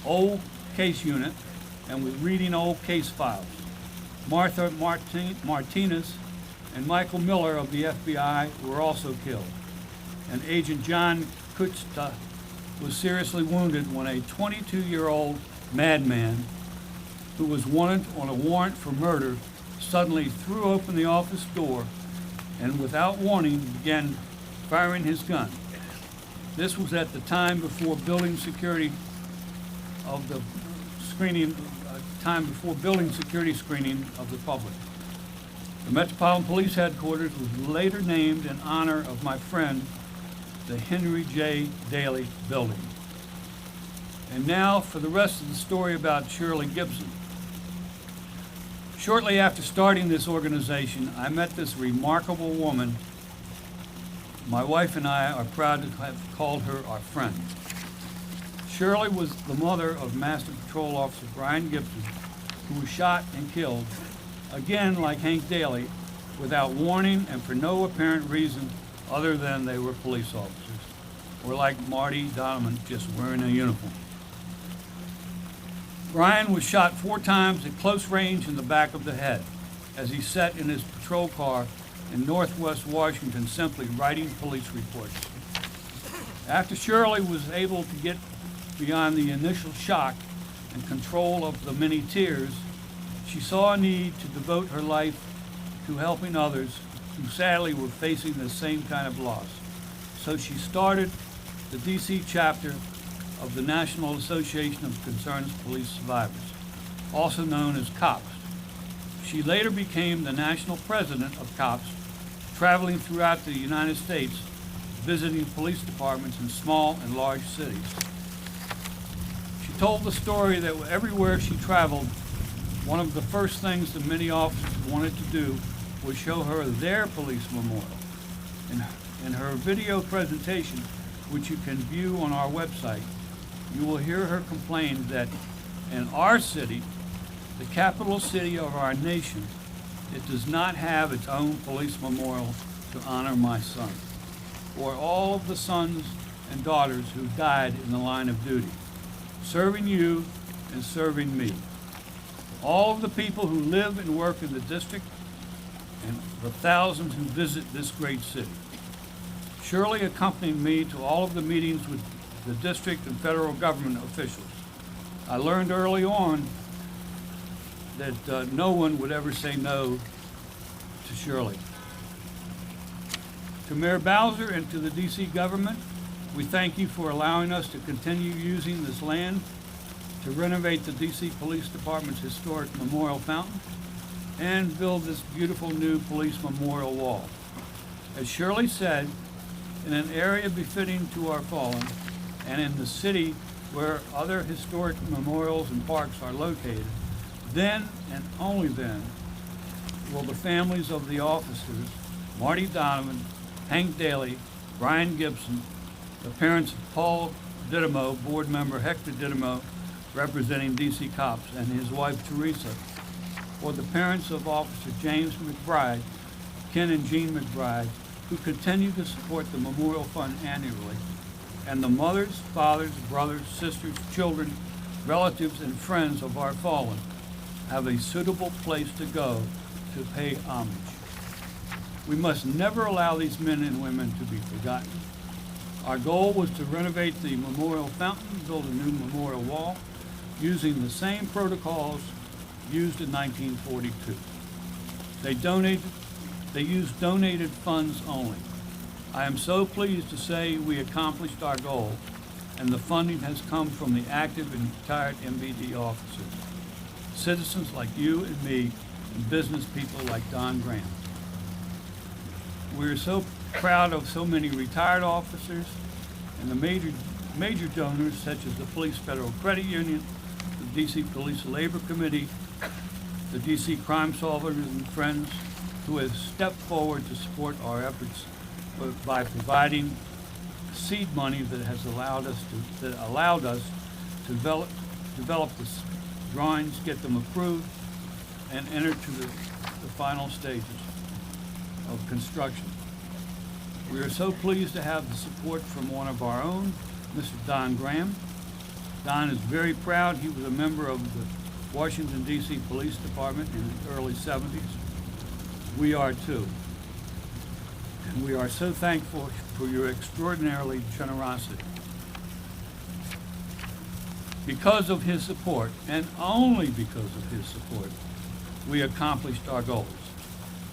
old case unit and was reading old case files. Martha Martinez and Michael Miller of the FBI were also killed. And Agent John Kuchta was seriously wounded when a 22-year-old madman who was wanted on a warrant for murder suddenly threw open the office door and without warning began firing his gun. This was at the time before building security screening of the public. The Metropolitan Police Headquarters was later named in honor of my friend, the Henry J. Daly Building. And now for the rest of the story about Shirley Gibson. Shortly after starting this organization, I met this remarkable woman. My wife and I are proud to have called her our friend. Shirley was the mother of Master Patrol Officer Brian Gibson, who was shot and killed, again like Hank Daly, without warning and for no apparent reason other than they were police officers, or like Marty Donovan, just wearing a uniform. Brian was shot 4 times at close range in the back of the head as he sat in his patrol car in Northwest Washington simply writing police reports. After Shirley was able to get beyond the initial shock and control of the many tears, she saw a need to devote her life to helping others who sadly were facing the same kind of loss. So she started the DC chapter of the National Association of Concerned Police Survivors, also known as COPS. She later became the national president of COPS, traveling throughout the United States, visiting police departments in small and large cities. She told the story that everywhere she traveled, one of the first things that many officers wanted to do was show her their police memorial. In her video presentation, which you can view on our website, you will hear her complain that in our city, the capital city of our nation, it does not have its own police memorial to honor my son, or all of the sons and daughters who died in the line of duty, serving you and serving me. All of the people who live and work in the district and the thousands who visit this great city. Shirley accompanied me to all of the meetings with the district and federal government officials. I learned early on that no one would ever say no to Shirley. To Mayor Bowser and to the DC government, we thank you for allowing us to continue using this land to renovate the DC Police Department's historic memorial fountain and build this beautiful new police memorial wall. As Shirley said, in an area befitting to our fallen, and in the city where other historic memorials and parks are located, then and only then will the families of the officers, Marty Donovan, Hank Daly, Brian Gibson, the parents of Paul Didymo, board member Hector Didymo, representing DC Cops, and his wife Teresa, or the parents of Officer James McBride, Ken and Jean McBride, who continue to support the Memorial Fund annually, and the mothers, fathers, brothers, sisters, children, relatives, and friends of our fallen have a suitable place to go to pay homage. We must never allow these men and women to be forgotten. Our goal was to renovate the memorial fountain, build a new memorial wall, using the same protocols used in 1942. They used donated funds only. I am so pleased to say we accomplished our goal, and the funding has come from the active and retired MVD officers, citizens like you and me, and business people like Don Graham. We're so proud of so many retired officers and the major donors such as the Police Federal Credit Union, the DC Police Labor Committee, the DC Crime Solvers and Friends, who have stepped forward to support our efforts by providing seed money that has allowed us to develop the drawings, get them approved, and enter to the final stages. of construction. We are so pleased to have the support from one of our own, Mr. Don Graham. Don is very proud. He was a member of the Washington, D.C. Police Department in the early 70s. We are too. And we are so thankful for your extraordinarily generosity. Because of his support, and only because of his support, we accomplished our goals.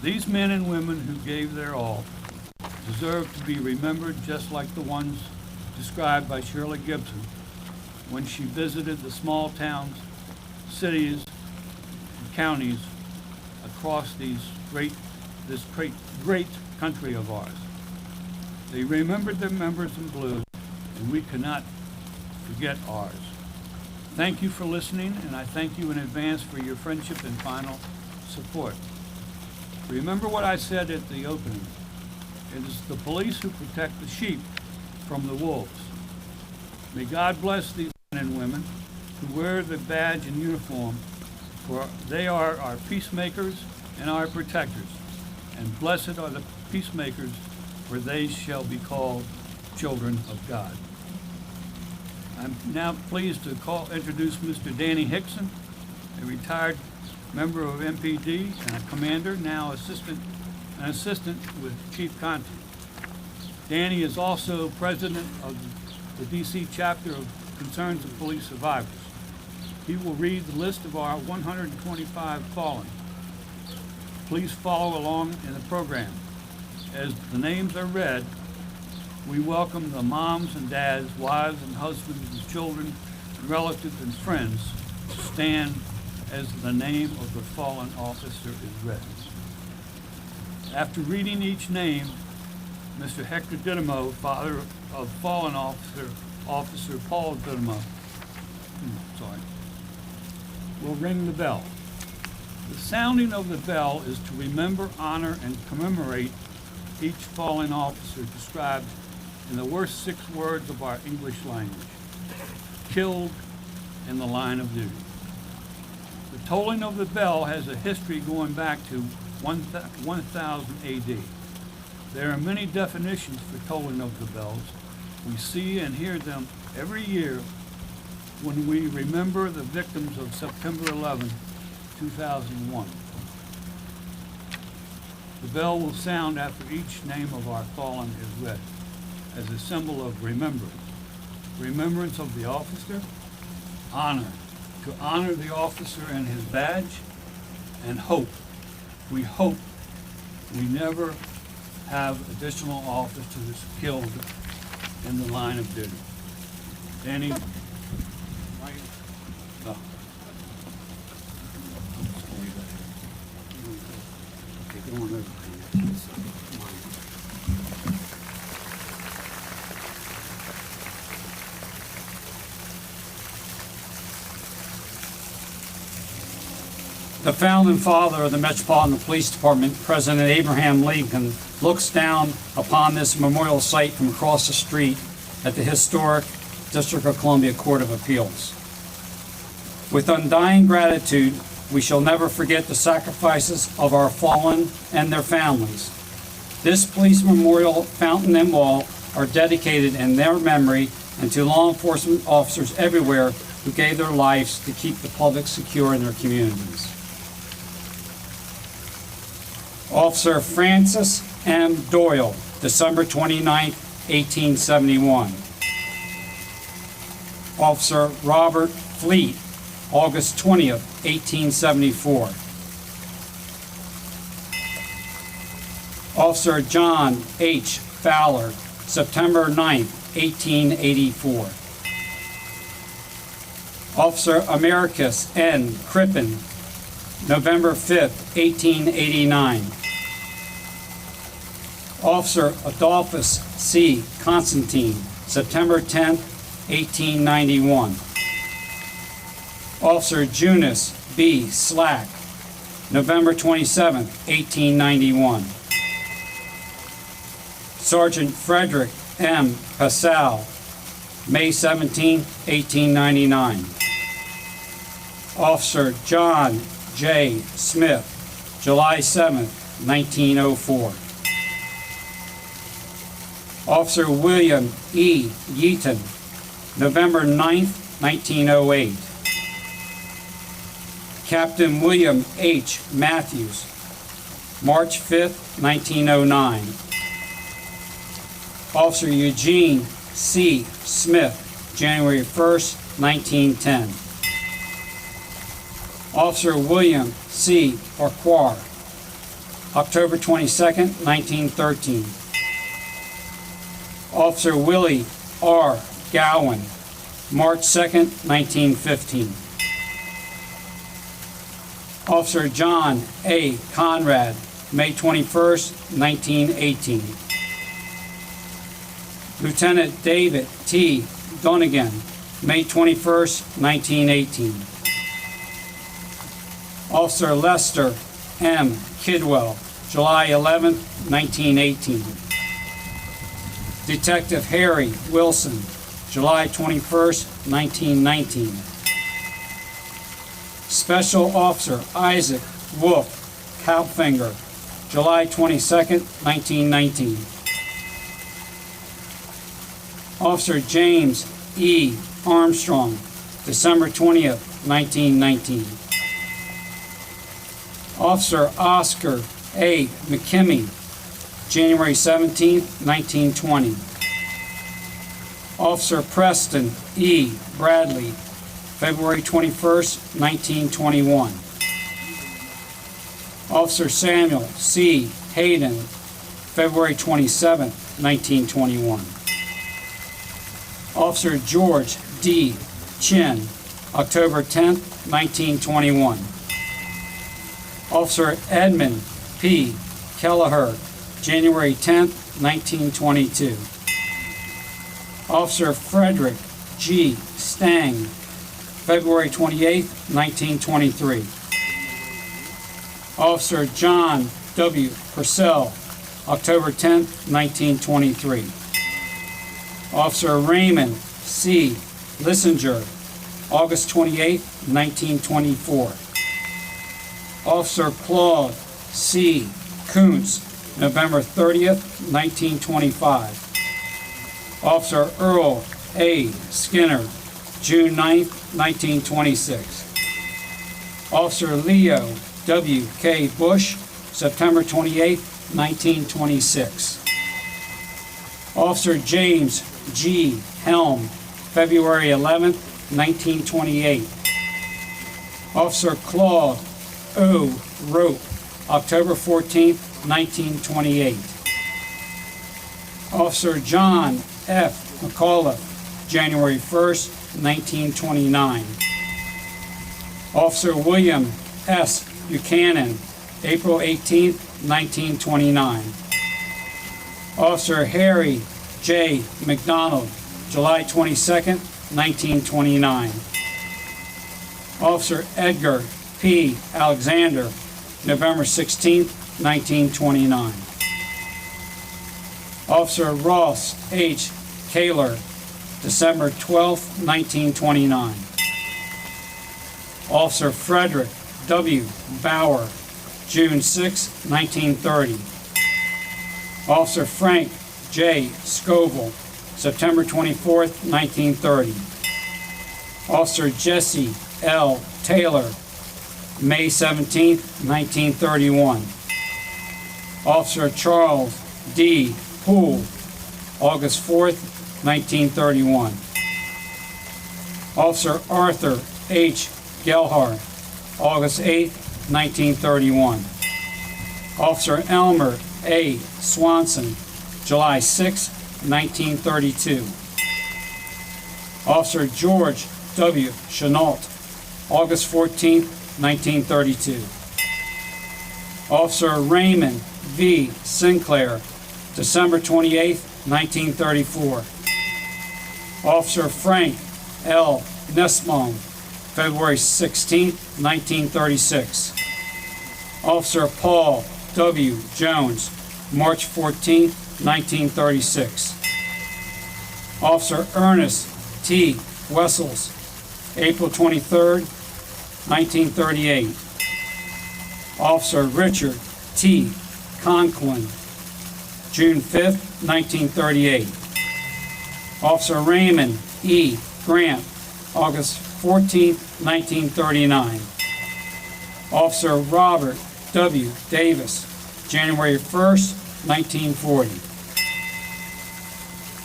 These men and women who gave their all deserve to be remembered just like the ones described by Shirley Gibson when she visited the small towns, cities, and counties across this great country of ours. They remembered their members in blue, and we cannot forget ours. Thank you for listening, and I thank you in advance for your friendship and final support. Remember what I said at the opening. It is the police who protect the sheep from the wolves. May God bless these men and women who wear the badge and uniform, for they are our peacemakers and our protectors. And blessed are the peacemakers, for they shall be called children of God. I'm now pleased to introduce Mr. Danny Hickson, a retired member of MPD and a commander, now an assistant with Chief Conte. Danny is also president of the DC chapter of Concerns of Police Survivors. He will read the list of our 125 fallen. Please follow along in the program. As the names are read, we welcome the moms and dads, wives and husbands and children, relatives and friends to stand as the name of the fallen officer is read. After reading each name, Mr. Hector Dittamo, father of fallen Officer Paul Dittamo, will ring the bell. The sounding of the bell is to remember, honor, and commemorate each fallen officer described in the worst 6 words of our English language: killed in the line of duty. The tolling of the bell has a history going back to 1000 AD. There are many definitions for tolling of the bells. We see and hear them every year when we remember the victims of September 11, 2001. The bell will sound after each name of our fallen is read as a symbol of remembrance. Remembrance of the officer, honor, to honor the officer and his badge, and hope. We hope we never have additional officers killed in the line of duty. Danny? No. Okay, go on over. The founding father of the Metropolitan Police Department, President Abraham Lincoln, looks down upon this memorial site from across the street at the historic District of Columbia Court of Appeals. With undying gratitude, we shall never forget the sacrifices of our fallen and their families. This police memorial fountain and wall are dedicated in their memory and to law enforcement officers everywhere who gave their lives to keep the public secure in their communities. Officer Francis M. Doyle, December 29, 1871. Officer Robert Fleet, August 20, 1874. Officer John H. Fowler, September 9, 1884. Officer Americus N. Crippen, November 5, 1889. Officer Adolphus C. Constantine, September 10, 1891. Officer Junius B. Slack, November 27, 1891. Sergeant Frederick M. Passau, May 17, 1899. Officer John J. Smith, July 7, 1904. Officer William E. Yeaton, November 9th, 1908. Captain William H. Matthews, March 5th, 1909. Officer Eugene C. Smith, January 1st, 1910. Officer William C. Farquhar, October 22nd, 1913. Officer Willie R. Gowan, March 2nd, 1915. Officer John A. Conrad, May 21st, 1918. Lieutenant David T. Donegan, May 21st, 1918. Officer Lester M. Kidwell, July 11th, 1918. Detective Harry Wilson, July 21st, 1919. Special Officer Isaac Wolf Kalfinger, July 22nd, 1919. Officer James E. Armstrong, December 20th, 1919. Officer Oscar A. McKimmey, January 17th, 1920. Officer Preston E. Bradley, February 21st, 1921. Officer Samuel C. Hayden, February 27th, 1921. Officer George D. Chin, October 10th, 1921. Officer Edmund P. Kelleher, January 10th, 1922. Officer Frederick G. Stang, February 28th, 1923. Officer John W. Purcell, October 10th, 1923. Officer Raymond C. Lissinger, August 28th, 1924. Officer Claude C. Kuntz, November 30th, 1925. Officer Earl A. Skinner, June 9th, 1926. Officer Leo W. K. Bush, September 28th, 1926. Officer James G. Helm, February 11th, 1928. Officer Claude O. Rope, October 14th, 1928. Officer John F. McAuliffe, January 1st, 1929. Officer William S. Buchanan, April 18th, 1929. Officer Harry J. McDonald, July 22nd, 1929. Officer Edgar P. Alexander, November 16th, 1929. Officer Ross H. Kaler, December 12th, 1929. Officer Frederick W. Bauer, June 6, 1930. Officer Frank J. Scoville, September 24th, 1930. Officer Jesse L. Taylor, May 17th, 1931. Officer Charles D. Poole, August 4th, 1931. Officer Arthur H. Gelhard, August 8th, 1931. Officer Elmer A. Swanson, July 6, 1932. Officer George W. Chenault, August 14, 1932. Officer Raymond V. Sinclair, December 28, 1934. Officer Frank L. Nussbaum, February 16, 1936. Officer Paul W. Jones, March 14, 1936. Officer Ernest T. Wessels, April 23, 1938. Officer Richard T. Conklin, June 5, 1938. Officer Raymond E. Grant, August 14, 1939. Officer Robert W. Davis, January 1st, 1940.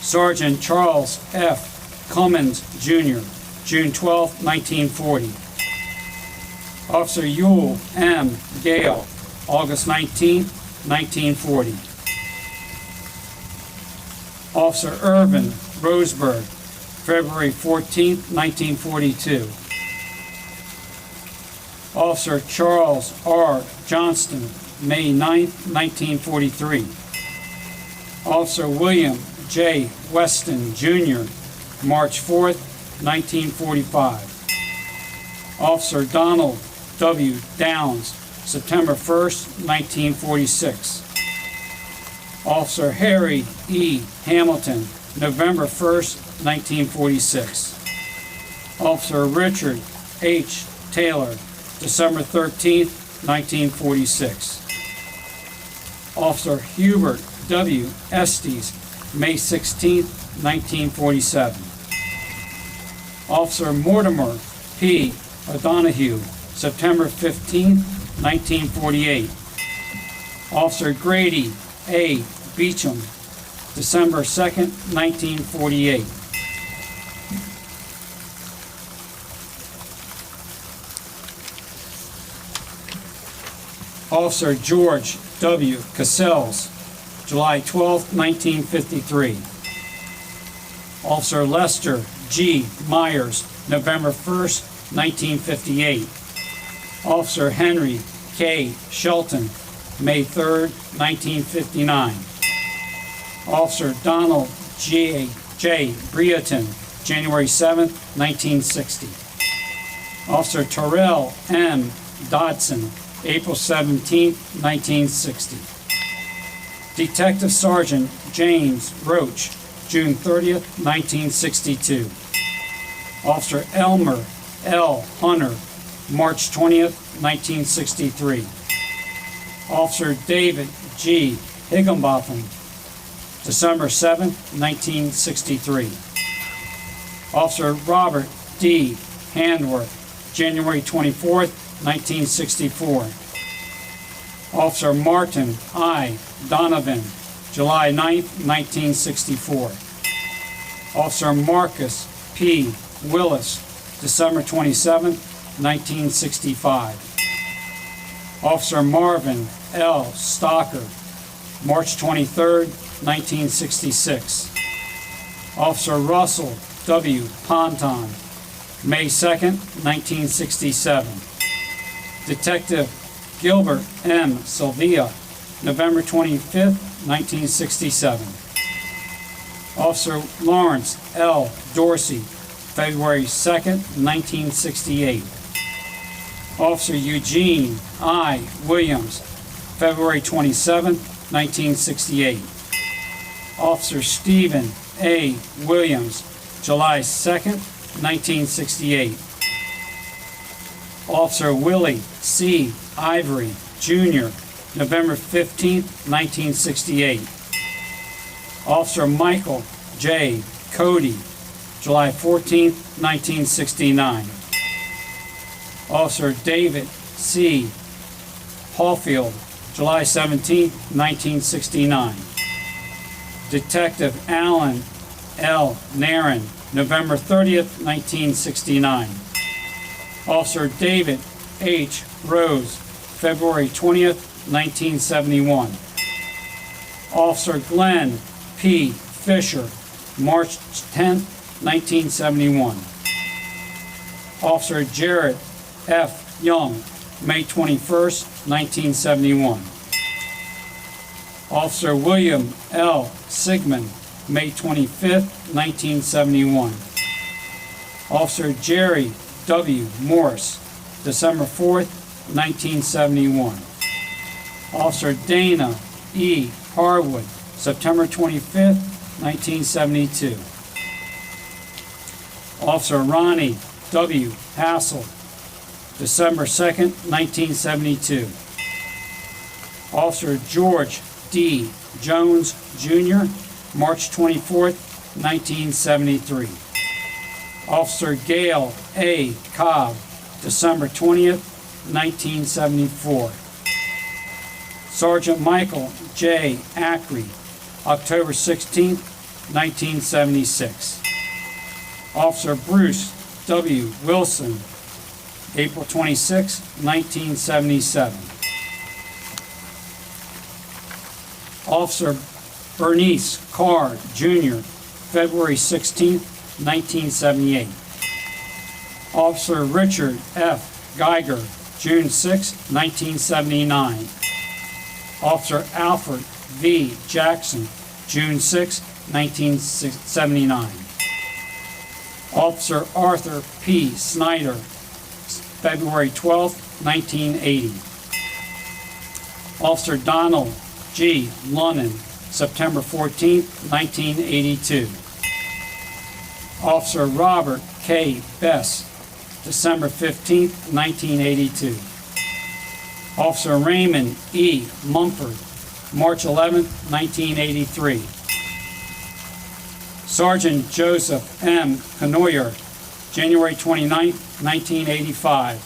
Sergeant Charles F. Cummins, Jr., June 12, 1940. Officer Yule M. Gale, August 19, 1940. Officer Irvin Roseberg, February 14, 1942. Officer Charles R. Johnston, May 9, 1943. Officer William J. Weston, Jr., March 4, 1945. Officer Donald W. Downs, September 1st, 1946. Officer Harry E. Hamilton, November 1st, 1946. Officer Richard H. Taylor, December 13th, 1946. Officer Hubert W. Estes, May 16th, 1947. Officer Mortimer P. O'Donohue, September 15th, 1948. Officer Grady A. Beecham, December 2nd, 1948. Officer George W. Cassels, July 12, 1953. Officer Lester G. Myers, November 1st, 1958. Officer Henry K. Shelton, May 3rd, 1959. Officer Donald J. Breaton, January 7th, 1960. Officer Terrell M. Dodson, April 17th, 1960. Detective Sergeant James Roach, June 30th, 1962. Officer Elmer L. Hunter, March 20th, 1963. Officer David G. Higginbotham, December 7th, 1963. Officer Robert D. Handworth, January 24th, 1964. Officer Martin I. Donovan, July 9th, 1964. Officer Marcus P. Willis, December 27th, 1965. Officer Marvin L. Stocker, March 23rd, 1966. Officer Russell W. Ponton, May 2nd, 1967. Detective Gilbert M. Sylvia, November 25th, 1967. Officer Lawrence L. Dorsey, February 2nd, 1968. Officer Eugene I. Williams, February 27th, 1968. Officer Stephen A. Williams, July 2nd, 1968. Officer Willie C. Ivory, Jr., November 15th, 1968. Officer Michael J. Cody, July 14th, 1969. Officer David C. Hallfield, July 17th, 1969. Detective Alan L. Nairn, November 30th, 1969. Officer David H. Rose, February 20th, 1971. Officer Glenn P. Fisher, March 10th, 1971. Officer Jared F. Young, May 21st, 1971. Officer William L. Sigmund, May 25th, 1971. Officer Jerry W. Morris, December 4th, 1971. Officer Dana E. Harwood, September 25th, 1972. Officer Ronnie W. Hassel, December 2nd, 1972. Officer George D. Jones, Jr., March 24th, 1973. Officer Gail A. Cobb, December 20th, 1974. Sergeant Michael J. Ackrey, October 16th, 1976. Officer Bruce W. Wilson, April 26, 1977. Officer Bernice Carr, Jr., February 16, 1978. Officer Richard F. Geiger, June 6, 1979. Officer Alfred V. Jackson, June 6, 1979. Officer Arthur P. Snyder, February 12, 1980. Officer Donald G. Lunnan, September 14, 1982. Officer Robert K. Bess, December 15, 1982. Officer Raymond E. Mumford, March 11, 1983. Sergeant Joseph M. Canoyer, January 29, 1985.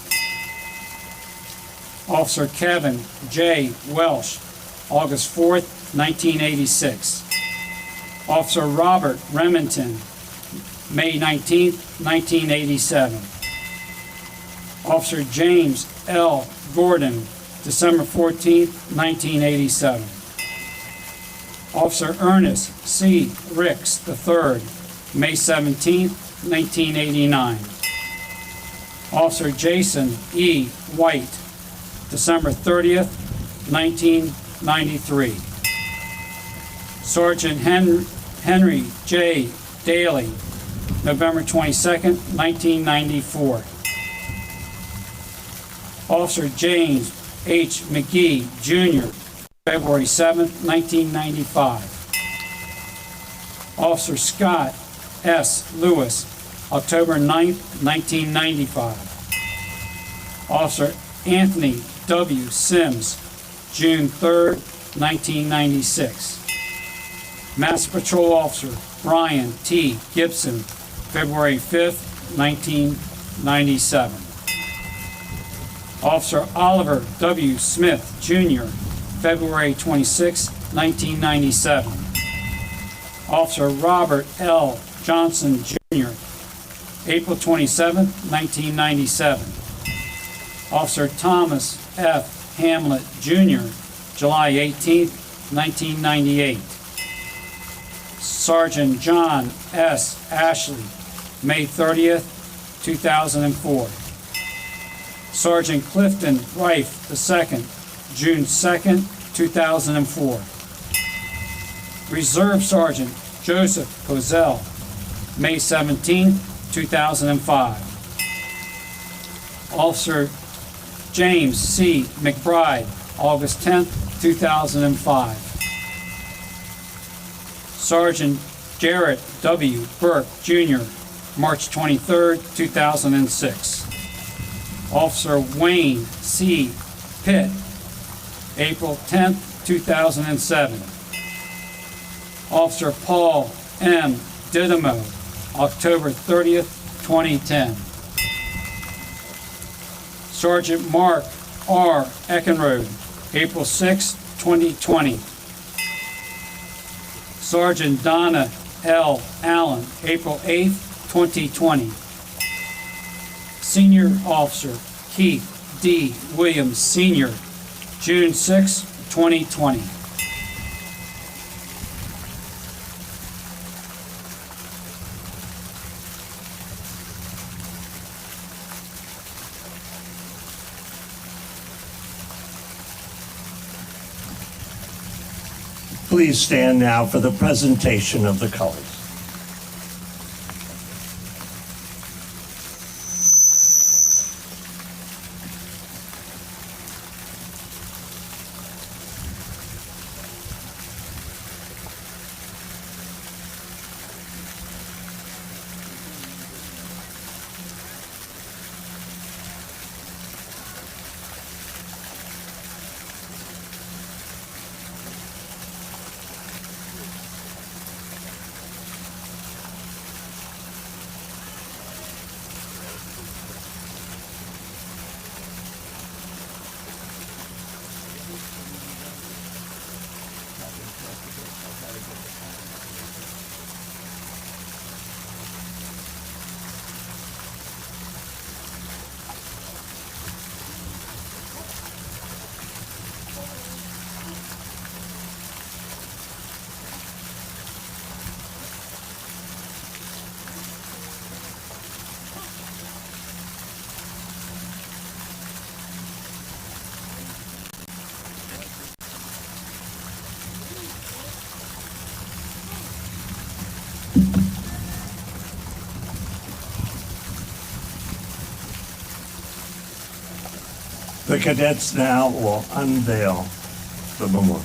Officer Kevin J. Welsh, August 4, 1986. Officer Robert Remington, May 19, 1987. Officer James L. Gordon, December 14, 1987. Officer Ernest C. Ricks III, May 17, 1989. Officer Jason E. White, December 30th, 1993. Sergeant Henry J. Daly, November 22nd, 1994. Officer James H. McGee, Jr., February 7, 1995. Officer Scott S. Lewis, October 9, 1995. Officer Anthony W. Sims, June 3, 1996. Master Patrol Officer Brian T. Gibson, February 5, 1997. Officer Oliver W. Smith, Jr., February 26, 1997. Officer Robert L. Johnson, Jr., April 27, 1997. Officer Thomas F. Hamlet, Jr., July 18, 1998. Sergeant John S. Ashley, May 30th, 2004. Sergeant Clifton Rife II, June 2nd, 2004. Reserve Sergeant Joseph Kozel, May 17, 2005. Officer James C. McBride, August 10, 2005. Sergeant Garrett W. Burke, Jr., March 23, 2006. Officer Wayne C. Pitt, April 10, 2007. Officer Paul M. Didymo, October 30th, 2010. Sergeant Mark R. Eckenrode, April 6, 2020. Sergeant Donna L. Allen, April 8, 2020. Senior Officer Keith D. Williams, Sr., June 6, 2020. Please stand now for the presentation of the colors. The cadets now will unveil the memorial.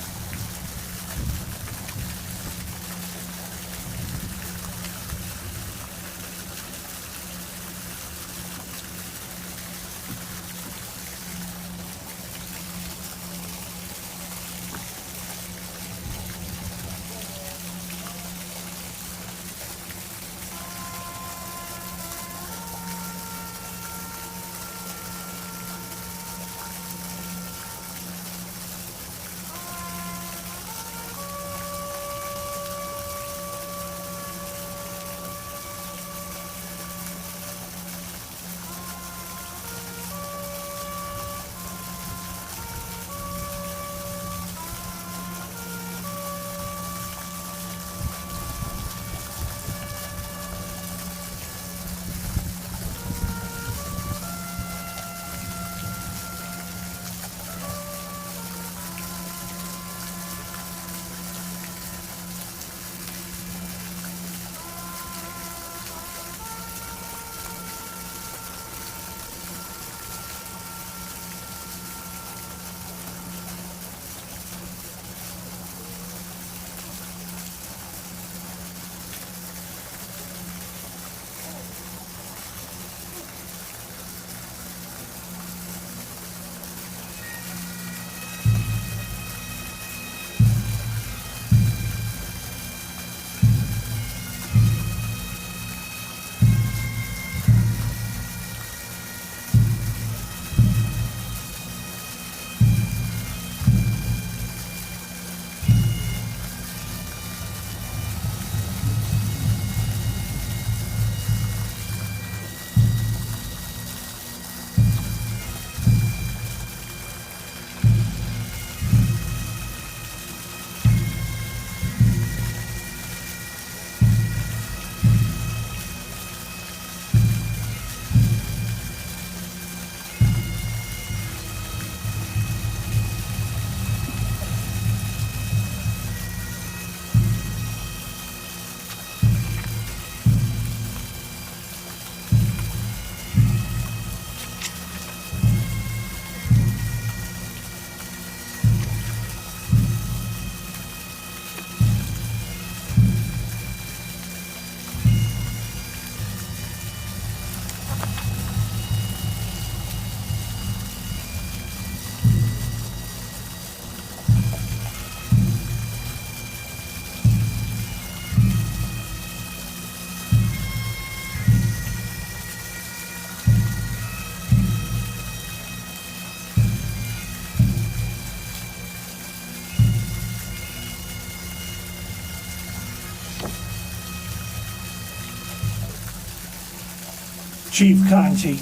Chief Conti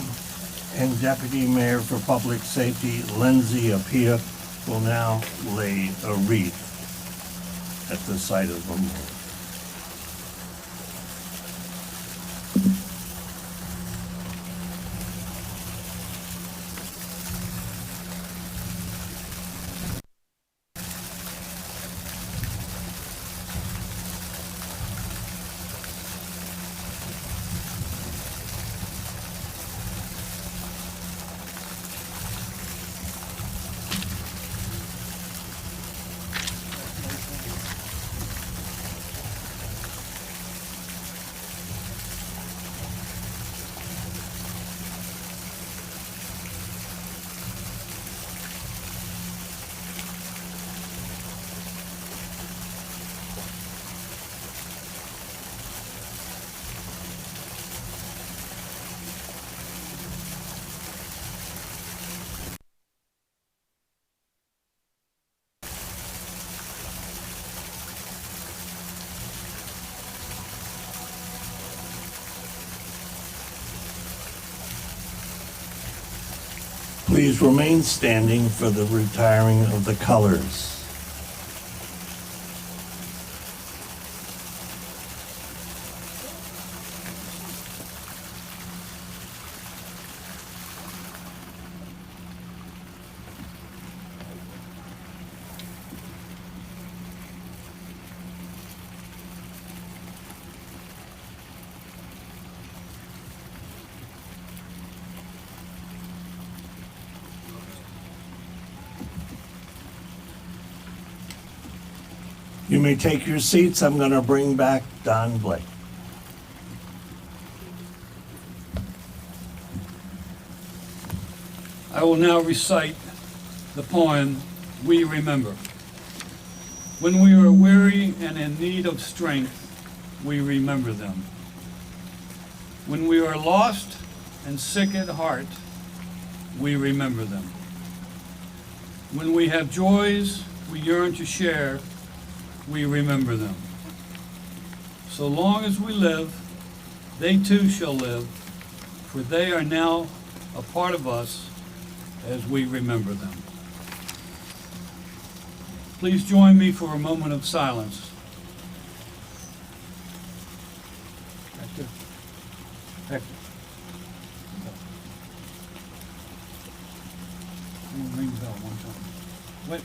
and Deputy Mayor for Public Safety Lindsay Appiah will now lay a wreath at the site of the memorial. Please remain standing for the retiring of the colors. You may take your seats. I'm going to bring back Don Blake. I will now recite the poem, We Remember. When we are weary and in need of strength, we remember them. When we are lost and sick at heart, we remember them. When we have joys we yearn to share, we remember them. So long as we live, they too shall live, for they are now a part of us as we remember them. Please join me for a moment of silence. Hector. Hector. I'm gonna ring the bell one time. Wait.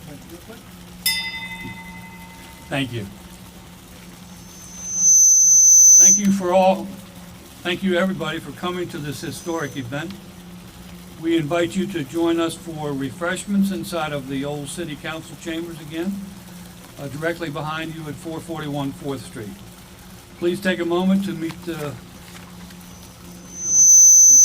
Thank you. Thank you everybody for coming to this historic event. We invite you to join us for refreshments inside of the old City Council chambers again, directly behind you at 441 4th Street. Please take a moment to meet the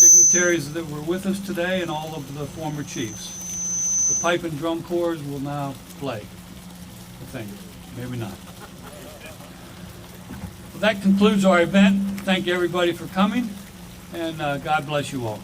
dignitaries that were with us today and all of the former chiefs. The pipe and drum corps will now play, I think, maybe not. Well, that concludes our event. Thank you everybody for coming, and God bless you all.